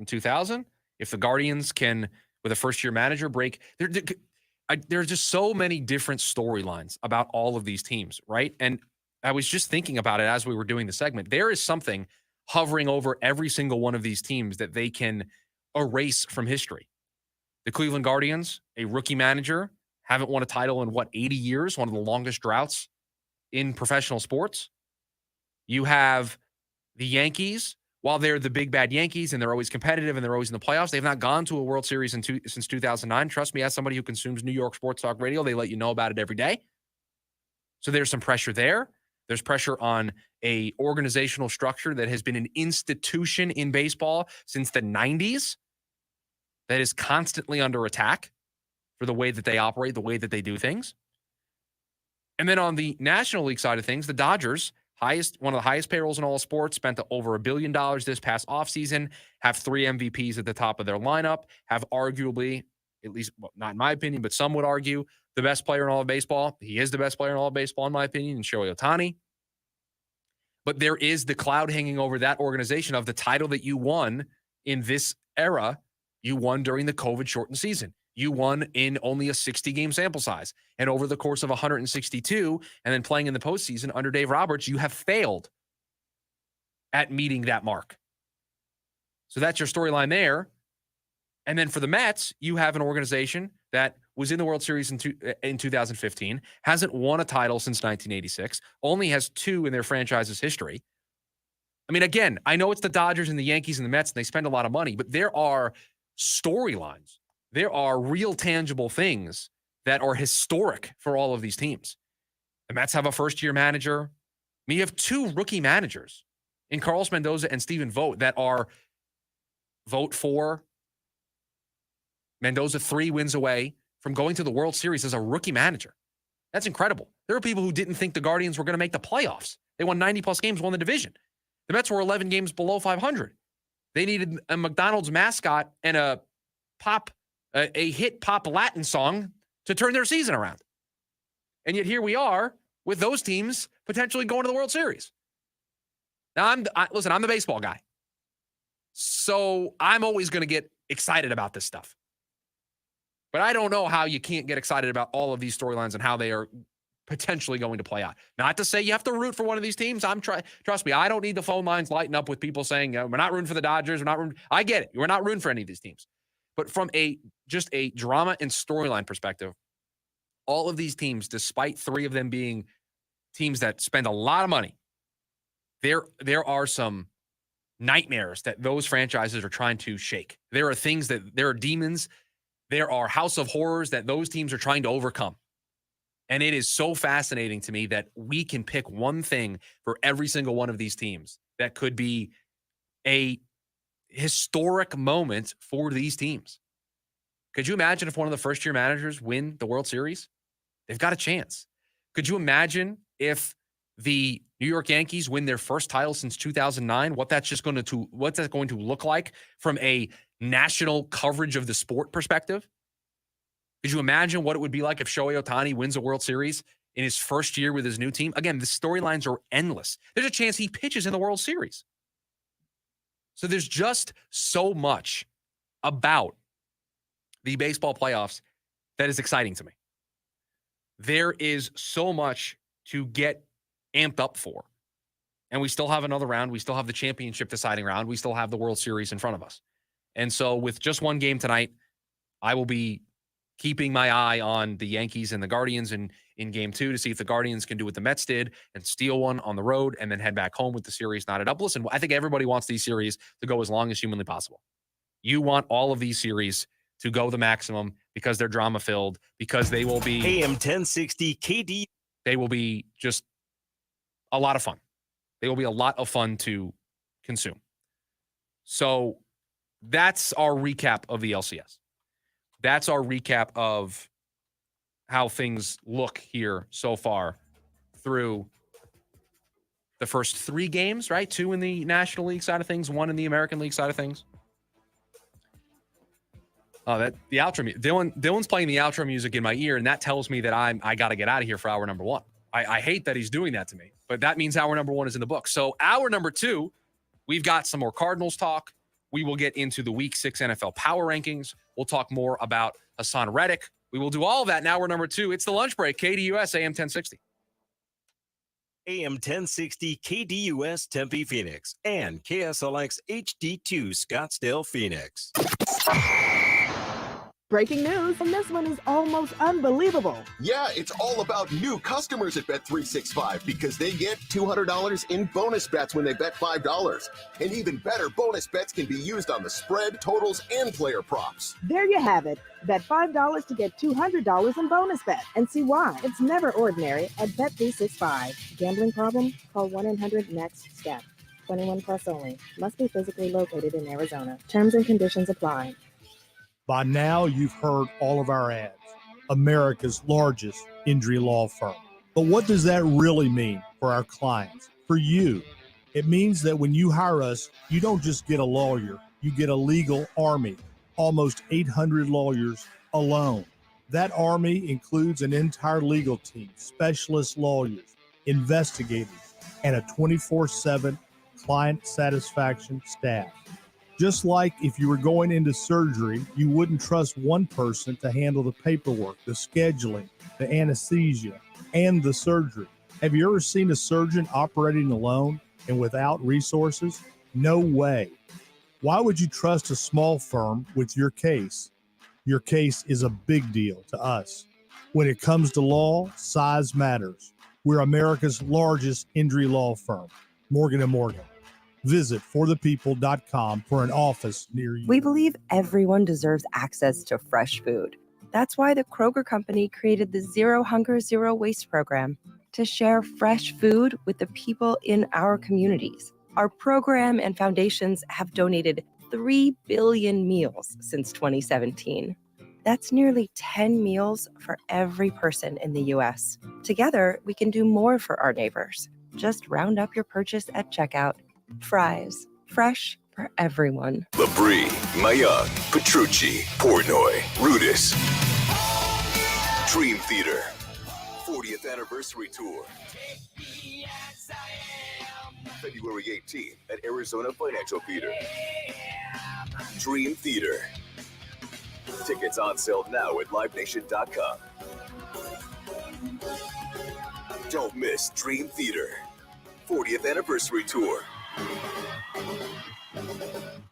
in 2000. If the Guardians can, with a first-year manager, break, there's just so many different storylines about all of these teams, right? And I was just thinking about it as we were doing the segment. There is something hovering over every single one of these teams that they can erase from history. The Cleveland Guardians, a rookie manager, haven't won a title in 80 years, one of the longest droughts in professional sports. You have the Yankees. While they're the big bad Yankees and they're always competitive and they're always in the playoffs, they've not gone to a World Series since 2009. Trust me, as somebody who consumes New York sports talk radio, they let you know about it every day. So there's some pressure there. There's pressure on a organizational structure that has been an institution in baseball since the 90s that is constantly under attack for the way that they operate, the way that they do things. And then on the National League side of things, the Dodgers, one of the highest payrolls in all of sports, spent over $1 billion this past offseason, have 3 MVPs at the top of their lineup, have arguably, at least not in my opinion, but some would argue, the best player in all of baseball. He is the best player in all of baseball, in my opinion, in Shohei Ohtani. But there is the cloud hanging over that organization of the title that you won in this era. You won during the COVID-shortened season. You won in only a 60-game sample size. And over the course of 162, and then playing in the postseason under Dave Roberts, you have failed at meeting that mark. So that's your storyline there. And then for the Mets, you have an organization that was in the World Series in 2015, hasn't won a title since 1986, only has 2 in their franchise's history. I mean, again, I know it's the Dodgers and the Yankees and the Mets, and they spend a lot of money, but there are storylines. There are real tangible things that are historic for all of these teams. The Mets have a first-year manager. I mean, you have 2 rookie managers in Carlos Mendoza and Stephen Vogt that are Vogt 4, Mendoza 3 wins away from going to the World Series as a rookie manager. That's incredible. There are people who didn't think the Guardians were going to make the playoffs. They won 90-plus games, won the division. The Mets were 11 games below 500. They needed a McDonald's mascot and a hit pop Latin song to turn their season around. And yet here we are with those teams potentially going to the World Series. Now, listen, I'm the baseball guy. So I'm always going to get excited about this stuff. But I don't know how you can't get excited about all of these storylines and how they are potentially going to play out. Not to say you have to root for one of these teams. Trust me, I don't need the phone lines lighting up with people saying, we're not rooting for the Dodgers. We're not rooting. I get it. We're not rooting for any of these teams. But from just a drama and storyline perspective, all of these teams, despite 3 of them being teams that spend a lot of money, there are some nightmares that those franchises are trying to shake. There are demons. There are house of horrors that those teams are trying to overcome. And it is so fascinating to me that we can pick one thing for every single one of these teams that could be a historic moment for these teams. Could you imagine if one of the first-year managers win the World Series? They've got a chance. Could you imagine if the New York Yankees win their first title since 2009? What's that going to look like from a national coverage of the sport perspective? Could you imagine what it would be like if Shohei Ohtani wins a World Series in his first year with his new team? Again, the storylines are endless. There's a chance he pitches in the World Series. So there's just so much about the baseball playoffs that is exciting to me. There is so much to get amped up for. And we still have another round. We still have the championship deciding round. We still have the World Series in front of us. And so with just one game tonight, I will be keeping my eye on the Yankees and the Guardians in game 2 to see if the Guardians can do what the Mets did and steal one on the road and then head back home with the series knotted up. Listen, I think everybody wants these series to go as long as humanly possible. You want all of these series to go the maximum because they're drama-filled, because they will be... AM 1060 KD. They will be just a lot of fun. They will be a lot of fun to consume. So that's our recap of the LCS. That's our recap of how things look here so far through the first 3 games, right? 2 in the National League side of things, 1 in the American League side of things. Oh, that the outro. Dylan's playing the outro music in my ear, and that tells me that I got to get out of here for hour number 1. I hate that he's doing that to me, but that means hour number 1 is in the book. So hour number 2, we've got some more Cardinals talk. We will get into the Week 6 NFL Power Rankings. We'll talk more about Haason Reddick. We will do all of that. Now we're number 2. It's the lunch break. KDUS AM 1060. AM 1060 KDUS Tempe Phoenix and KSLX HD2 Scottsdale Phoenix. Breaking news, and this one is almost unbelievable. Yeah, it's all about new customers at Bet365 because they get $200 in bonus bets when they bet $5. And even better, bonus bets can be used on the spread, totals, and player props. There you have it. Bet $5 to get $200 in bonus bet, and see why. It's never ordinary at Bet365. Gambling problem? Call 1-800-NEXT-STEP. 21 plus only. Must be physically located in Arizona. Terms and conditions apply. By now, you've heard all of our ads. America's largest injury law firm. But what does that really mean for our clients, for you? It means that when you hire us, you don't just get a lawyer, you get a legal army, almost 800 lawyers alone. That army includes an entire legal team, specialist lawyers, investigators, and a 24/7 client satisfaction staff. Just like if you were going into surgery, you wouldn't trust one person to handle the paperwork, the scheduling, the anesthesia, and the surgery. Have you ever seen a surgeon operating alone and without resources? No way. Why would you trust a small firm with your case? Your case is a big deal to us. When it comes to law, size matters. We're America's largest injury law firm, Morgan & Morgan. Visit forthepeople.com for an office near you. We believe everyone deserves access to fresh food. That's why the Kroger Company created the Zero Hunger, Zero Waste program to share fresh food with the people in our communities. Our program and foundations have donated 3 billion meals since 2017. That's nearly 10 meals for every person in the U.S. Together, we can do more for our neighbors. Just round up your purchase at checkout. Fries, fresh for everyone. Labrie, Mayock, Petrucci, Portnoy, Rudis. Dream Theater, 40th Anniversary Tour. February 18th at Arizona Financial Theater. Dream Theater. Tickets on sale now at livenation.com. Don't miss Dream Theater, 40th Anniversary Tour.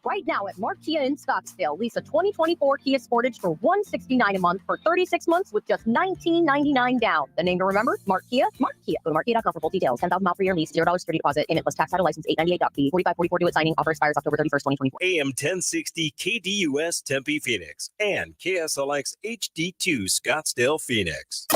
Right now at Mark Kia in Scottsdale, lease a 2024 Kia Sportage for $169 a month for 36 months with just $19.99 down. The name to remember? Mark Kia. Mark Kia. Go to markkia.com for full details. 10,000 mile per year lease, $0 security deposit, payment plus tax, title, license, $898 fee, 4544 due at signing. Offer expires October 31st, 2024. AM 1060 KDUS Tempe Phoenix and KSLX HD2 Scottsdale Phoenix.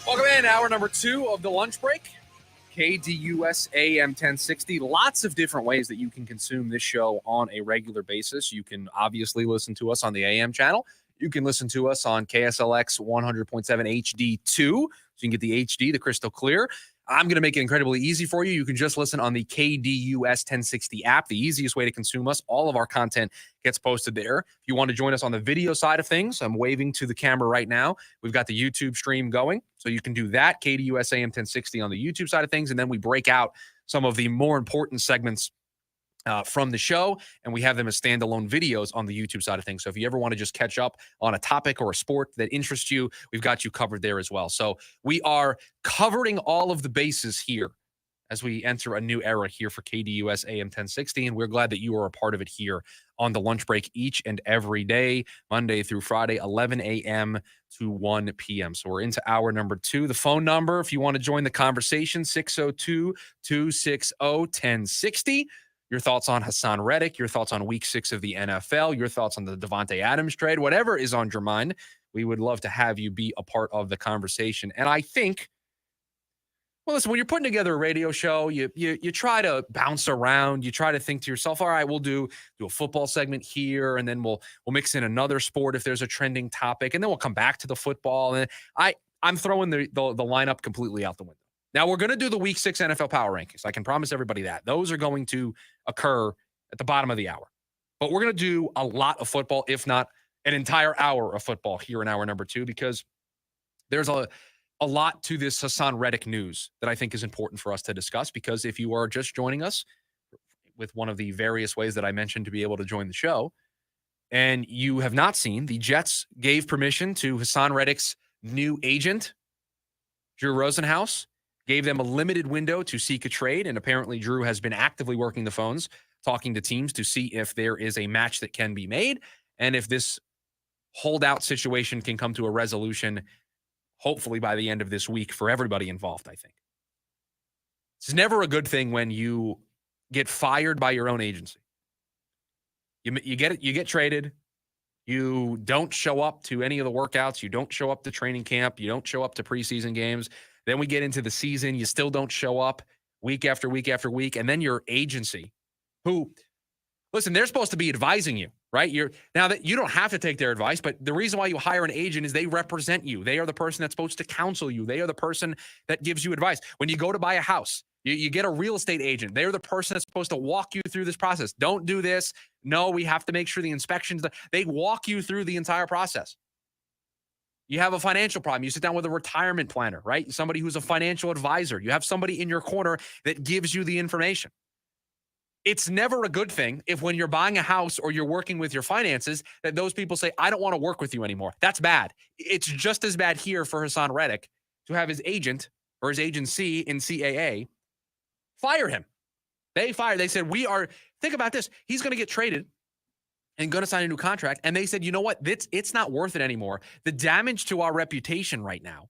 Welcome in, hour number 2 of the lunch break. KDUS AM 1060. Lots of different ways that you can consume this show on a regular basis. You can obviously listen to us on the AM channel. You can listen to us on KSLX 100.7 HD2. So you can get the HD, the crystal clear. I'm going to make it incredibly easy for you. You can just listen on the KDUS 1060 app, the easiest way to consume us. All of our content gets posted there. If you want to join us on the video side of things, I'm waving to the camera right now. We've got the YouTube stream going, so you can do that, KDUS AM 1060 on the YouTube side of things, and then we break out some of the more important segments from the show, and we have them as standalone videos on the YouTube side of things. So if you ever want to just catch up on a topic or a sport that interests you, we've got you covered there as well. So we are covering all of the bases here as we enter a new era here for KDUS AM 1060, and we're glad that you are a part of it here on the lunch break each and every day, Monday through Friday, 11 a.m. to 1 p.m. So we're into hour number 2. The phone number, if you want to join the conversation, 602-260-1060. Your thoughts on Haason Reddick, your thoughts on week 6 of the NFL, your thoughts on the Devontae Adams trade, whatever is on your mind, we would love to have you be a part of the conversation. And I think, well, listen, when you're putting together a radio show, you try to bounce around. You try to think to yourself, all right, we'll do a football segment here, and then we'll mix in another sport if there's a trending topic, and then we'll come back to the football. And I'm throwing the lineup completely out the window. Now, we're going to do the Week 6 NFL Power Rankings. I can promise everybody that. Those are going to occur at the bottom of the hour. But we're going to do a lot of football, if not an entire hour of football here in hour number 2, because there's a lot to this Haason Reddick news that I think is important for us to discuss. Because if you are just joining us with one of the various ways that I mentioned to be able to join the show, and you have not seen, the Jets gave permission to Haason Reddick's new agent, Drew Rosenhaus, gave them a limited window to seek a trade. And apparently Drew has been actively working the phones, talking to teams to see if there is a match that can be made and if this holdout situation can come to a resolution, hopefully by the end of this week for everybody involved, I think. It's never a good thing when you get fired by your own agency. You get traded. You don't show up to any of the workouts. You don't show up to training camp. You don't show up to preseason games. Then we get into the season. You still don't show up week after week after week. And then your agency, who, listen, they're supposed to be advising you, right? Now that you don't have to take their advice, but the reason why you hire an agent is they represent you. They are the person that's supposed to counsel you. They are the person that gives you advice. When you go to buy a house, you get a real estate agent. They're the person that's supposed to walk you through this process. Don't do this. No, we have to make sure the inspections, they walk you through the entire process. You have a financial problem. You sit down with a retirement planner, right? Somebody who's a financial advisor. You have somebody in your corner that gives you the information. It's never a good thing if when you're buying a house or you're working with your finances that those people say, I don't want to work with you anymore. That's bad. It's just as bad here for Haason Reddick to have his agent or his agency in CAA fire him. They said, think about this. He's going to get traded and going to sign a new contract. And they said, you know what? It's not worth it anymore. The damage to our reputation right now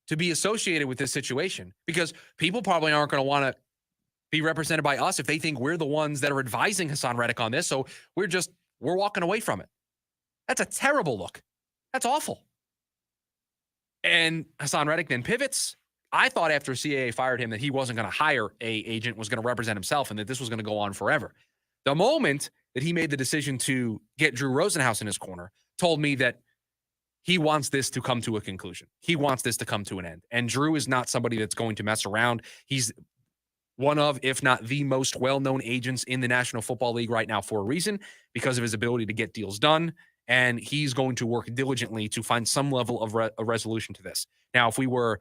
to be associated with this situation, because people probably aren't going to want to be represented by us if they think we're the ones that are advising Haason Reddick on this. So we're walking away from it. That's a terrible look. That's awful. And Haason Reddick then pivots. I thought after CAA fired him that he wasn't going to hire a agent, was going to represent himself, and that this was going to go on forever. The moment that he made the decision to get Drew Rosenhaus in his corner told me that he wants this to come to a conclusion. He wants this to come to an end. And Drew is not somebody that's going to mess around. He's one of, if not the most well-known agents in the National Football League right now for a reason, because of his ability to get deals done. And he's going to work diligently to find some level of a resolution to this. Now, if we were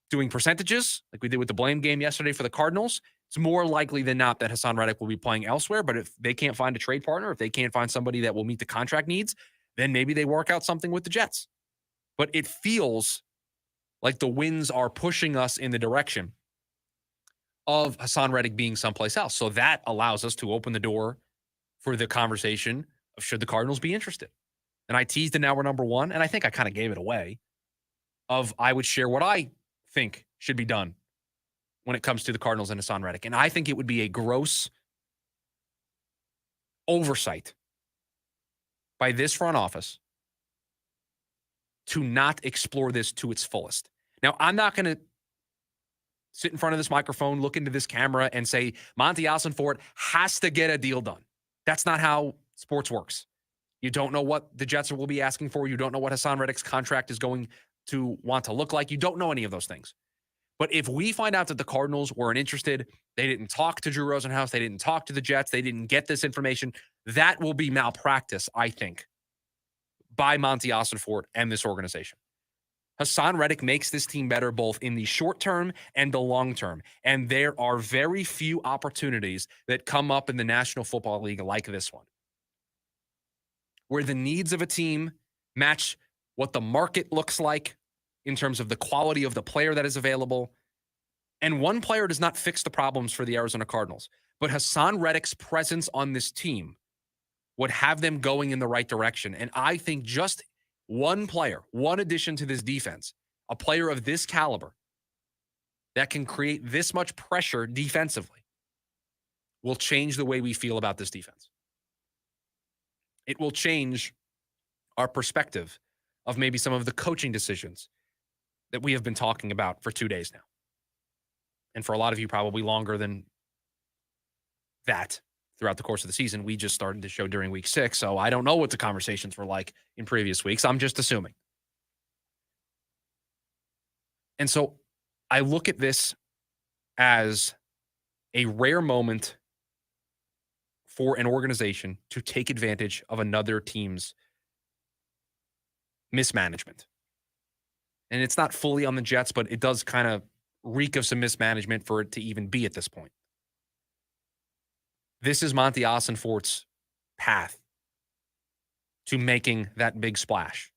doing percentages like we did with the blame game yesterday for the Cardinals, it's more likely than not that Haason Reddick will be playing elsewhere. But if they can't find a trade partner, if they can't find somebody that will meet the contract needs, then maybe they work out something with the Jets. But it feels like the winds are pushing us in the direction of Haason Reddick being someplace else. So that allows us to open the door for the conversation of should the Cardinals be interested. And I teased in hour number 1, and I think I kind of gave it away, of I would share what I think should be done when it comes to the Cardinals and Haason Reddick. And I think it would be a gross oversight by this front office to not explore this to its fullest. Now, I'm not going to sit in front of this microphone, look into this camera, and say Monty Ossenfort has to get a deal done. That's not how sports works. You don't know what the Jets will be asking for. You don't know what Haason Reddick's contract is going to want to look like. You don't know any of those things. But if we find out that the Cardinals weren't interested, they didn't talk to Drew Rosenhaus, they didn't talk to the Jets, they didn't get this information, that will be malpractice, I think, by Monty Ossenfort and this organization. Haason Reddick makes this team better both in the short term and the long term. And there are very few opportunities that come up in the National Football League like this one, where the needs of a team match what the market looks like in terms of the quality of the player that is available. And one player does not fix the problems for the Arizona Cardinals. But Haason Reddick's presence on this team would have them going in the right direction. And I think just one player, one addition to this defense, a player of this caliber that can create this much pressure defensively, will change the way we feel about this defense. It will change our perspective of maybe some of the coaching decisions that we have been talking about for 2 days now. And for a lot of you, probably longer than that throughout the course of the season. We just started the show during week 6, so I don't know what the conversations were like in previous weeks. I'm just assuming. And so I look at this as a rare moment for an organization to take advantage of another team's mismanagement. And it's not fully on the Jets, but it does kind of reek of some mismanagement for it to even be at this point. This is Monty Ossenfort's path to making that big splash.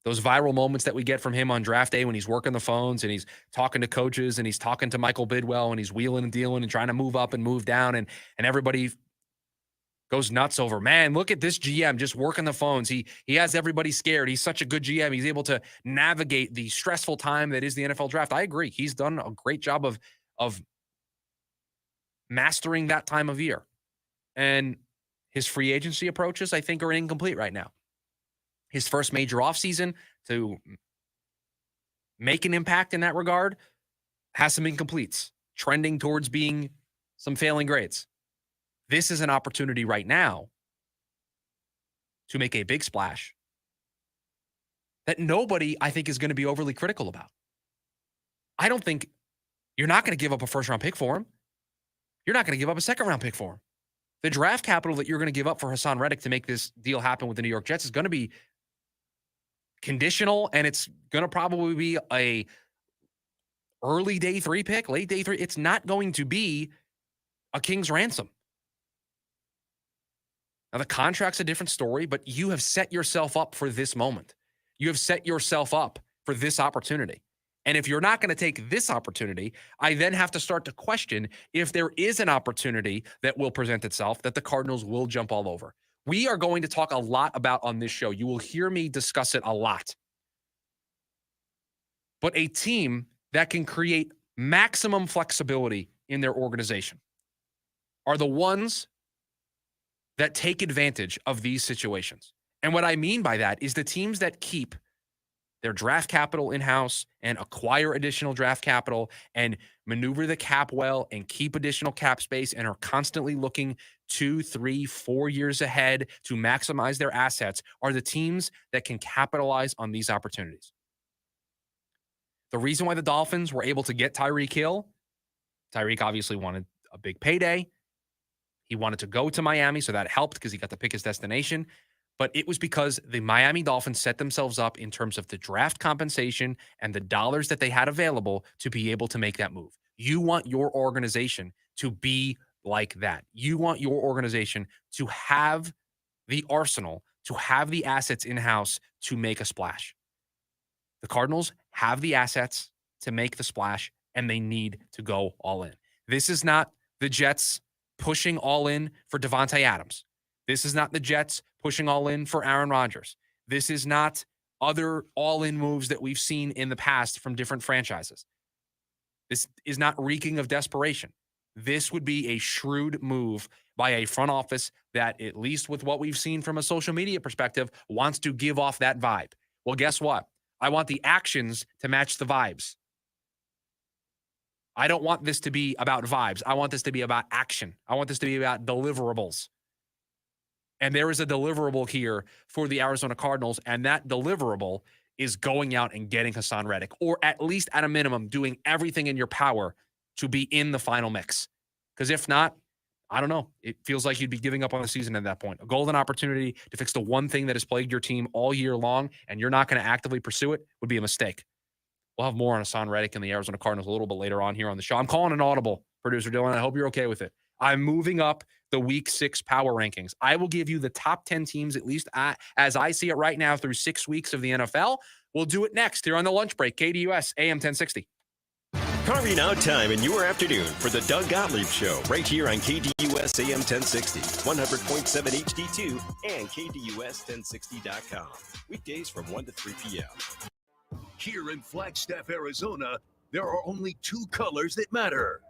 Those viral moments that we get from him on draft day when he's working the phones and he's talking to coaches and he's talking to Michael Bidwell and he's wheeling and dealing and trying to move up and move down and everybody goes nuts over, man, look at this GM just working the phones. He has everybody scared. He's such a good GM. He's able to navigate the stressful time that is the NFL draft. I agree. He's done a great job of mastering that time of year. And his free agency approaches, I think, are incomplete right now. His first major offseason to make an impact in that regard has some incompletes, trending towards being some failing grades. This is an opportunity right now to make a big splash that nobody, I think, is going to be overly critical about. I don't think you're not going to give up a first-round pick for him. You're not going to give up a second-round pick for him. The draft capital that you're going to give up for Haason Reddick to make this deal happen with the New York Jets is going to be conditional, and it's going to probably be a early day 3 pick, late day 3. It's not going to be a king's ransom. Now, the contract's a different story, but you have set yourself up for this moment. You have set yourself up for this opportunity. And if you're not going to take this opportunity, I then have to start to question if there is an opportunity that will present itself that the Cardinals will jump all over. We are going to talk a lot about on this show. You will hear me discuss it a lot. But a team that can create maximum flexibility in their organization are the ones that take advantage of these situations. And what I mean by that is the teams that keep their draft capital in-house and acquire additional draft capital and maneuver the cap well and keep additional cap space and are constantly looking 2, 3, 4 years ahead to maximize their assets are the teams that can capitalize on these opportunities. The reason why the Dolphins were able to get Tyreek Hill, Tyreek obviously wanted a big payday. He wanted to go to Miami, so that helped because he got to pick his destination. But it was because the Miami Dolphins set themselves up in terms of the draft compensation and the dollars that they had available to be able to make that move. You want your organization to be like that. You want your organization to have the arsenal, to have the assets in-house to make a splash. The Cardinals have the assets to make the splash, and they need to go all in. This is not the Jets pushing all in for Devontae Adams. This is not the Jets pushing all in for Aaron Rodgers. This is not other all-in moves that we've seen in the past from different franchises. This is not reeking of desperation. This would be a shrewd move by a front office that, at least with what we've seen from a social media perspective, wants to give off that vibe. Well, guess what? I want the actions to match the vibes. I don't want this to be about vibes. I want this to be about action. I want this to be about deliverables. And there is a deliverable here for the Arizona Cardinals, and that deliverable is going out and getting Haason Reddick, or at least at a minimum, doing everything in your power to be in the final mix. Because if not, I don't know. It feels like you'd be giving up on the season at that point. A golden opportunity to fix the one thing that has plagued your team all year long, and you're not going to actively pursue it, would be a mistake. We'll have more on Haason Reddick and the Arizona Cardinals a little bit later on here on the show. I'm calling an audible, producer Dylan. I hope you're okay with it. I'm moving up the Week 6 power rankings. I will give you the top 10 teams, at least as I see it right now, through 6 weeks of the NFL. We'll do it next here on the lunch break. KDUS AM 1060. Carving out time in your afternoon for the Doug Gottlieb Show right here on KDUS AM 1060, 100.7 HD2, and KDUS1060.com. Weekdays from 1 to 3 p.m. Here in Flagstaff, Arizona, there are only 2 colors that matter: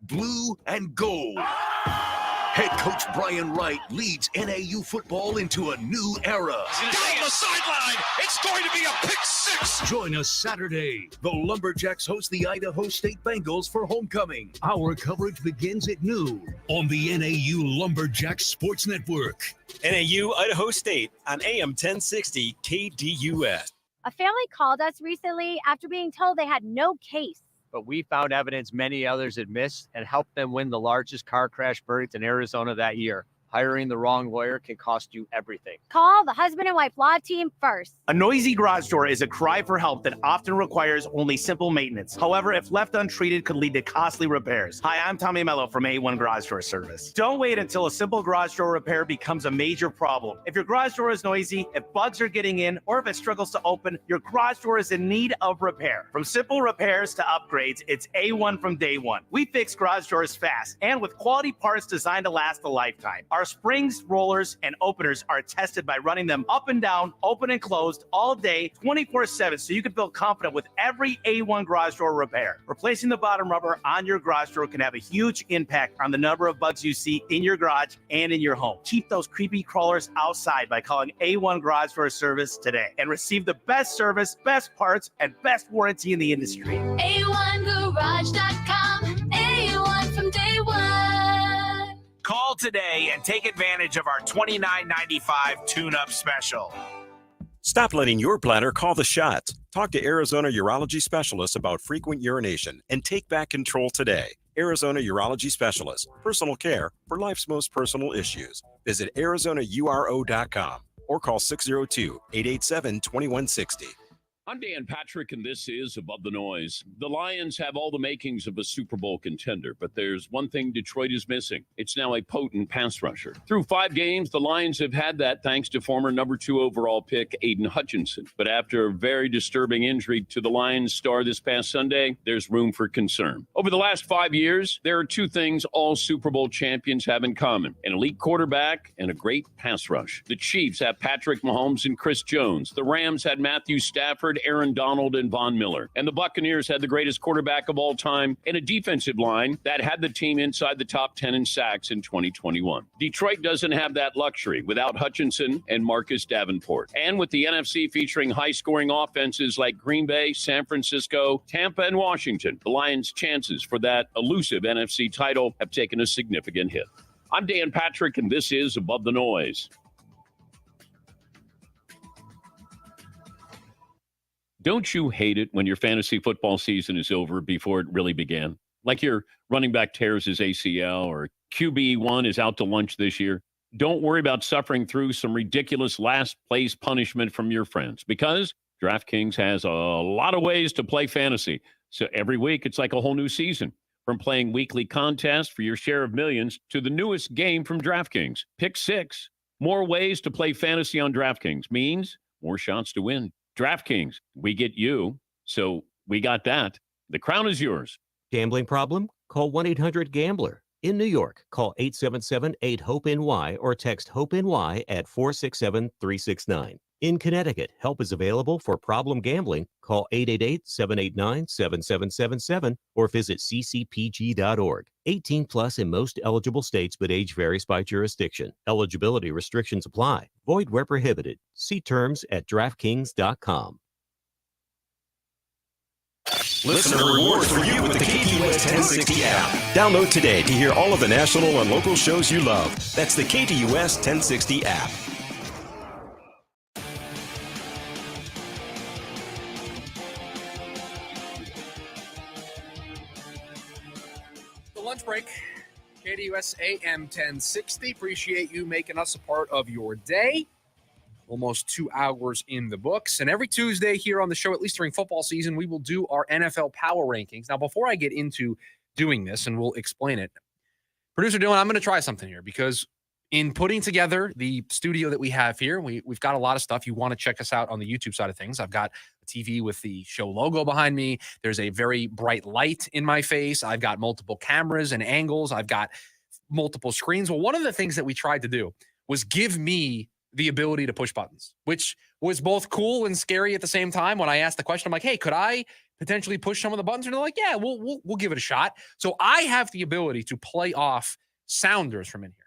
blue and gold. Head coach Brian Wright leads NAU football into a new era. Down the sideline, it's going to be a pick 6. Join us Saturday. The Lumberjacks host the Idaho State Bengals for homecoming. Our coverage begins at noon on the NAU Lumberjacks Sports Network. NAU Idaho State on AM 1060 KDUS. A family called us recently after being told they had no case but we found evidence many others had missed and helped them win the largest car crash verdict in Arizona that year. Hiring the wrong lawyer can cost you everything. Call the husband and wife law team first. A noisy garage door is a cry for help that often requires only simple maintenance. However, if left untreated, could lead to costly repairs. Hi, I'm Tommy Mello from A1 Garage Door Service. Don't wait until a simple garage door repair becomes a major problem. If your garage door is noisy, if bugs are getting in, or if it struggles to open, your garage door is in need of repair. From simple repairs to upgrades, it's A1 from day one. We fix garage doors fast and with quality parts designed to last a lifetime. Our springs, rollers, and openers are tested by running them up and down, open and closed all day, 24/7, so you can feel confident with every A1 garage door repair. Replacing the bottom rubber on your garage door can have a huge impact on the number of bugs you see in your garage and in your home. Keep those creepy crawlers outside by calling A1 Garage Door Service today and receive the best service, best parts, and best warranty in the industry. A1Garage.com. A1 from day one. Call today and take advantage of our $29.95 tune-up special. Stop letting your bladder call the shots. Talk to Arizona urology specialists about frequent urination and take back control today. Arizona Urology Specialists, personal care for life's most personal issues. Visit ArizonaURO.com or call 602-887-2160. I'm Dan Patrick, and this is Above the Noise. The Lions have all the makings of a Super Bowl contender, but there's one thing Detroit is missing. It's now a potent pass rusher. Through 5 games, the Lions have had that thanks to former number 2 overall pick Aiden Hutchinson. But after a very disturbing injury to the Lions star this past Sunday, there's room for concern. Over the last 5 years, there are 2 things all Super Bowl champions have in common: an elite quarterback and a great pass rush. The Chiefs have Patrick Mahomes and Chris Jones. The Rams had Matthew Stafford, Aaron Donald, and Von Miller. And the Buccaneers had the greatest quarterback of all time and a defensive line that had the team inside the top 10 in sacks in 2021. Detroit doesn't have that luxury without Hutchinson and Marcus Davenport. And with the NFC featuring high-scoring offenses like Green Bay, San Francisco, Tampa, and Washington, the Lions' chances for that elusive NFC title have taken a significant hit. I'm Dan Patrick, and this is Above the Noise. Don't you hate it when your fantasy football season is over before it really began? Like your running back tears his ACL or QB1 is out to lunch this year? Don't worry about suffering through some ridiculous last place punishment from your friends, because DraftKings has a lot of ways to play fantasy. So every week it's like a whole new season. From playing weekly contests for your share of millions to the newest game from DraftKings, Pick 6. More ways to play fantasy on DraftKings means more shots to win. DraftKings, we get you, so we got that. The crown is yours. Gambling problem? Call 1-800-GAMBLER. In New York, call 877-8-HOPE-NY or text HOPE-NY at 467-369. In Connecticut, help is available for problem gambling. Call 888-789-7777 or visit ccpg.org. 18 plus in most eligible states, but age varies by jurisdiction. Eligibility restrictions apply. Void where prohibited. See terms at DraftKings.com. Listener rewards for you with the KDUS 1060 app. Download today to hear all of the national and local shows you love. That's the KDUS 1060 app. The lunch break, KDUS AM 1060. Appreciate you making us a part of your day. Almost 2 hours in the books. And every Tuesday here on the show, at least during football season, we will do our NFL power rankings. Now, before I get into doing this, and we'll explain it, producer Dylan, I'm going to try something here, because in putting together the studio that we have here, we've got a lot of stuff. You want to check us out on the YouTube side of things. I've got a TV with the show logo behind me. There's a very bright light in my face. I've got multiple cameras and angles. I've got multiple screens. Well, one of the things that we tried to do was give me the ability to push buttons, which was both cool and scary at the same time. When I asked the question, I'm like, hey, could I potentially push some of the buttons? And they're like, yeah, we'll give it a shot. So I have the ability to play off sounders from in here.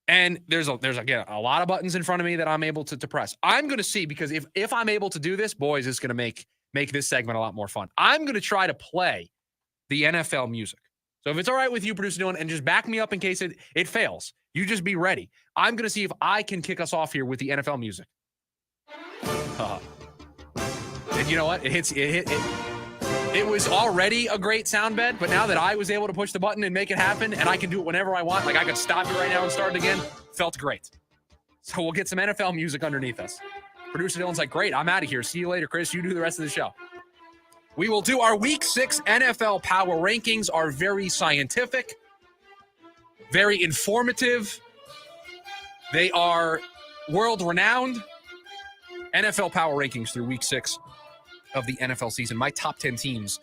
And there's again, a lot of buttons in front of me that I'm able to press. I'm going to see, because if I'm able to do this, boys, it's going to make this segment a lot more fun. I'm going to try to play the NFL music. So if it's all right with you, producer Dylan, and just back me up in case it fails, you just be ready. I'm going to see if I can kick us off here with the NFL music. And you know what? It hits. It was already a great sound bed, but now that I was able to push the button and make it happen, and I can do it whenever I want, like I could stop it right now and start it again, felt great. So we'll get some NFL music underneath us. Producer Dylan's like, great, I'm out of here. See you later, Chris. You do the rest of the show. We will do our Week 6 NFL Power Rankings, are very scientific, very informative. They are world-renowned. NFL Power Rankings through Week 6 of the NFL season. My top 10 teams,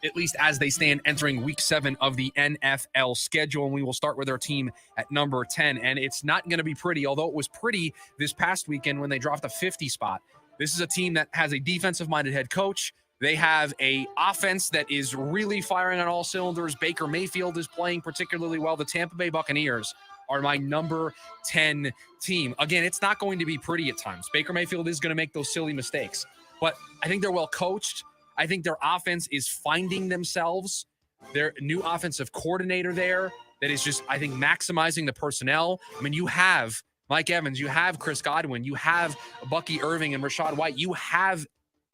at least as they stand entering Week 7 of the NFL schedule. And we will start with our team at number 10. And it's not going to be pretty, although it was pretty this past weekend when they dropped a 50 spot. This is a team that has a defensive-minded head coach. They have a offense that is really firing on all cylinders. Baker Mayfield is playing particularly well. The Tampa Bay Buccaneers are my number 10 team. Again, it's not going to be pretty at times. Baker Mayfield is going to make those silly mistakes. But I think they're well coached. I think their offense is finding themselves. Their new offensive coordinator there that is just, I think, maximizing the personnel. I mean, you have Mike Evans, you have Chris Godwin, you have Bucky Irving and Rachaad White. You have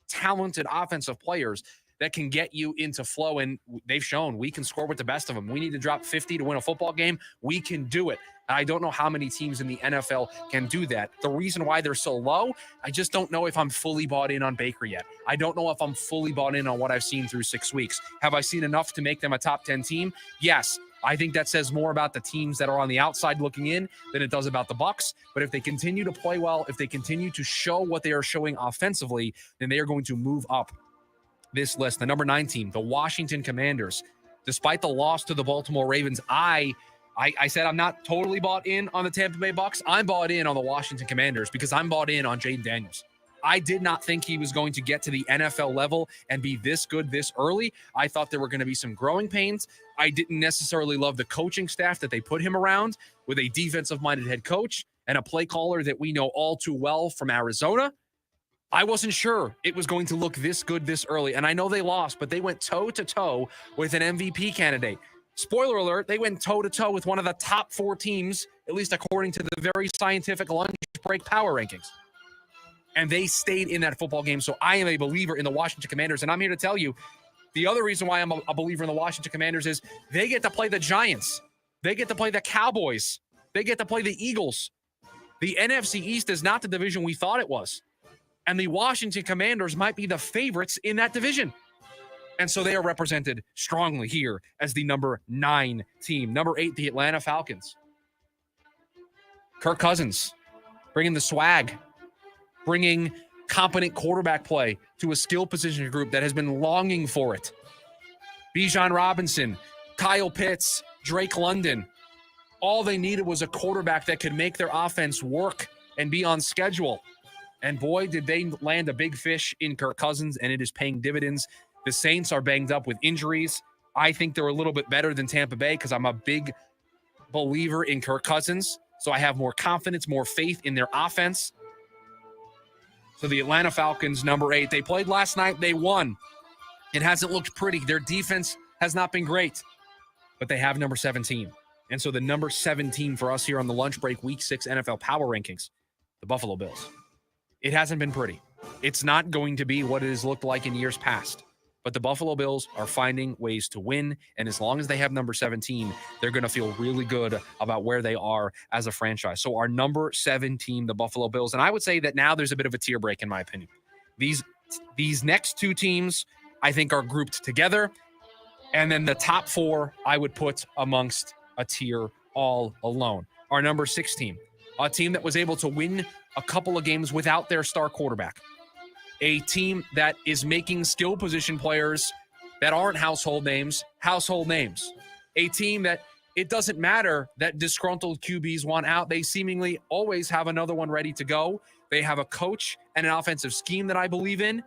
talented offensive players that can get you into flow, and they've shown we can score with the best of them. We need to drop 50 to win a football game. We can do it. I don't know how many teams in the NFL can do that. The reason why they're so low, I just don't know if I'm fully bought in on Baker yet. I don't know if I'm fully bought in on what I've seen through 6 weeks. Have I seen enough to make them a top 10 team? Yes. I think that says more about the teams that are on the outside looking in than it does about the Bucs. But if they continue to play well, if they continue to show what they are showing offensively, then they are going to move up this list. The number 9 team, the Washington Commanders. Despite the loss to the Baltimore Ravens, I said I'm not totally bought in on the Tampa Bay Bucs. I'm bought in on the Washington Commanders because I'm bought in on Jaden Daniels. I did not think he was going to get to the NFL level and be this good this early. I thought there were going to be some growing pains. I didn't necessarily love the coaching staff that they put him around with a defensive-minded head coach and a play caller that we know all too well from Arizona. I wasn't sure it was going to look this good this early. And I know they lost, but they went toe-to-toe with an MVP candidate. Spoiler alert, they went toe-to-toe with one of the top 4 teams, at least according to the very scientific lunch break power rankings. And they stayed in that football game. So I am a believer in the Washington Commanders. And I'm here to tell you, the other reason why I'm a believer in the Washington Commanders is they get to play the Giants. They get to play the Cowboys. They get to play the Eagles. The NFC East is not the division we thought it was. And the Washington Commanders might be the favorites in that division. And so they are represented strongly here as the number 9 team. Number 8, the Atlanta Falcons. Kirk Cousins, bringing the swag, bringing competent quarterback play to a skill position group that has been longing for it. Bijan Robinson, Kyle Pitts, Drake London. All they needed was a quarterback that could make their offense work and be on schedule. And boy, did they land a big fish in Kirk Cousins, and it is paying dividends. The Saints are banged up with injuries. I think they're a little bit better than Tampa Bay because I'm a big believer in Kirk Cousins. So I have more confidence, more faith in their offense. So the Atlanta Falcons, number 8. They played last night. They won. It hasn't looked pretty. Their defense has not been great. But they have number 17. And so the number 17 for us here on the lunch break, Week 6 NFL Power Rankings, the Buffalo Bills. It hasn't been pretty. It's not going to be what it has looked like in years past. But the Buffalo Bills are finding ways to win. And as long as they have number 17, they're going to feel really good about where they are as a franchise. So our number 7 team, the Buffalo Bills. And I would say that now there's a bit of a tier break, in my opinion. These next 2 teams, I think, are grouped together. And then the top 4, I would put amongst a tier all alone. Our number 6 team, a team that was able to win a couple of games without their star quarterback. A team that is making skill position players that aren't household names. A team that it doesn't matter that disgruntled QBs want out. They seemingly always have another one ready to go. They have a coach and an offensive scheme that I believe in.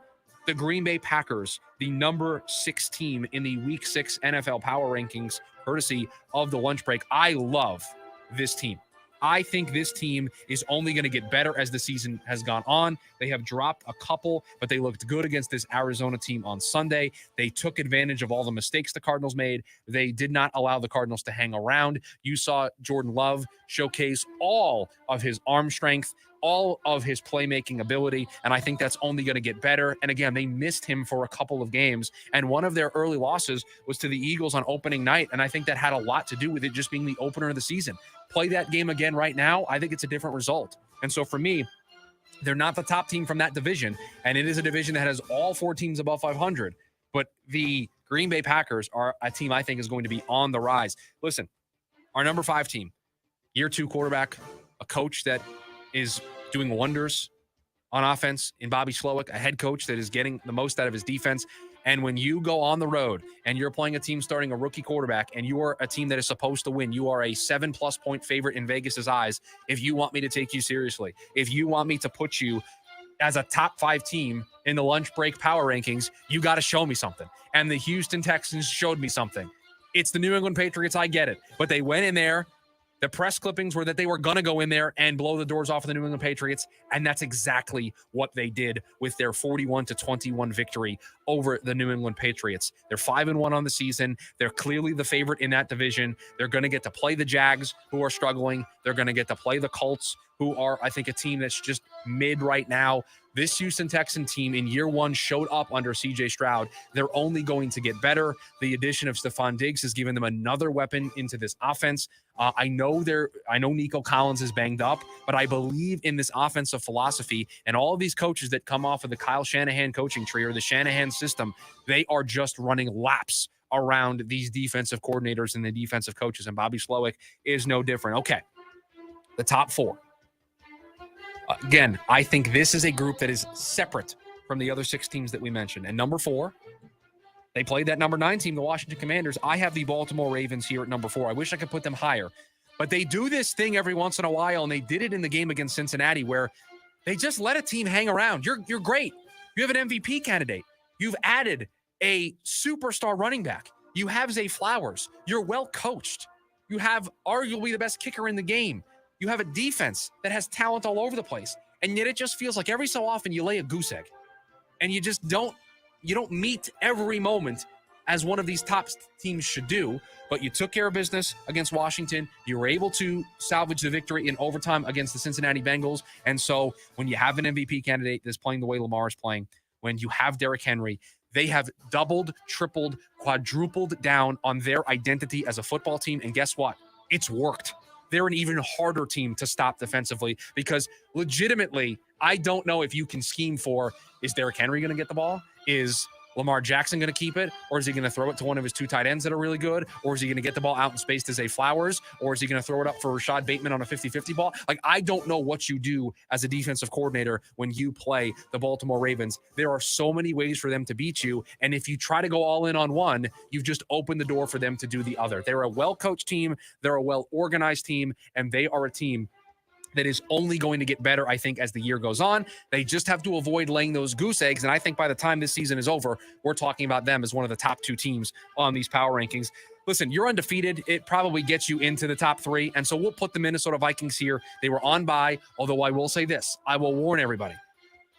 The Green Bay Packers, the number 6 team in the Week 6 NFL Power Rankings, courtesy of the lunch break. I love this team. I think this team is only going to get better as the season has gone on. They have dropped a couple, but they looked good against this Arizona team on Sunday. They took advantage of all the mistakes the Cardinals made. They did not allow the Cardinals to hang around. You saw Jordan Love showcase all of his arm strength, all of his playmaking ability, and I think that's only going to get better. And again, they missed him for a couple of games, and one of their early losses was to the Eagles on opening night, and I think that had a lot to do with it just being the opener of the season. Play that game again right now, I think it's a different result. And so for me, they're not the top team from that division, and it is a division that has all 4 teams above 500. But the Green Bay Packers are a team I think is going to be on the rise. Listen, our number 5 team, year 2 quarterback, a coach that is doing wonders on offense in Bobby Slowick, a head coach that is getting the most out of his defense. And when you go on the road and you're playing a team starting a rookie quarterback and you are a team that is supposed to win, you are a 7+ point favorite in Vegas's eyes. If you want me to take you seriously, if you want me to put you as a top 5 team in the lunch break power rankings, you got to show me something. And the Houston Texans showed me something. It's the New England Patriots. I get it. But they went in there. The press clippings were that they were going to go in there and blow the doors off of the New England Patriots, and that's exactly what they did with their 41-21 victory over the New England Patriots. They're 5-1 on the season. They're clearly the favorite in that division. They're going to get to play the Jags, who are struggling. They're going to get to play the Colts, who are, I think, a team that's just mid right now. This Houston Texan team in year 1 showed up under C.J. Stroud. They're only going to get better. The addition of Stephon Diggs has given them another weapon into this offense. I know Nico Collins is banged up, but I believe in this offensive philosophy, and all of these coaches that come off of the Kyle Shanahan coaching tree or the Shanahan system, they are just running laps around these defensive coordinators and the defensive coaches, and Bobby Slowick is no different. Okay, the top 4. Again, I think this is a group that is separate from the other 6 teams that we mentioned. And number 4, they played that number 9 team, the Washington Commanders. I have the Baltimore Ravens here at number 4. I wish I could put them higher. But they do this thing every once in a while, and they did it in the game against Cincinnati where they just let a team hang around. You're great. You have an MVP candidate. You've added a superstar running back. You have Zay Flowers. You're well coached. You have arguably the best kicker in the game. You have a defense that has talent all over the place. And yet it just feels like every so often you lay a goose egg. And you just don't meet every moment as one of these top teams should do. But you took care of business against Washington. You were able to salvage the victory in overtime against the Cincinnati Bengals. And so when you have an MVP candidate that's playing the way Lamar is playing, when you have Derrick Henry, they have doubled, tripled, quadrupled down on their identity as a football team. And guess what? It's worked. They're an even harder team to stop defensively because legitimately, I don't know if you can scheme for, is Derrick Henry going to get the ball? Is Lamar Jackson going to keep it? Or is he going to throw it to one of his 2 tight ends that are really good? Or is he going to get the ball out in space to Zay Flowers? Or is he going to throw it up for Rashad Bateman on a 50-50 ball? Like, I don't know what you do as a defensive coordinator when you play the Baltimore Ravens. There are so many ways for them to beat you. And if you try to go all in on one, you've just opened the door for them to do the other. They're a well-coached team. They're a well-organized team. And they are a team that is only going to get better, I think, as the year goes on. They just have to avoid laying those goose eggs. And I think by the time this season is over, we're talking about them as one of the top 2 teams on these power rankings. Listen, you're undefeated. It probably gets you into the top 3. And so we'll put the Minnesota Vikings here. They were on bye, although I will say this. I will warn everybody.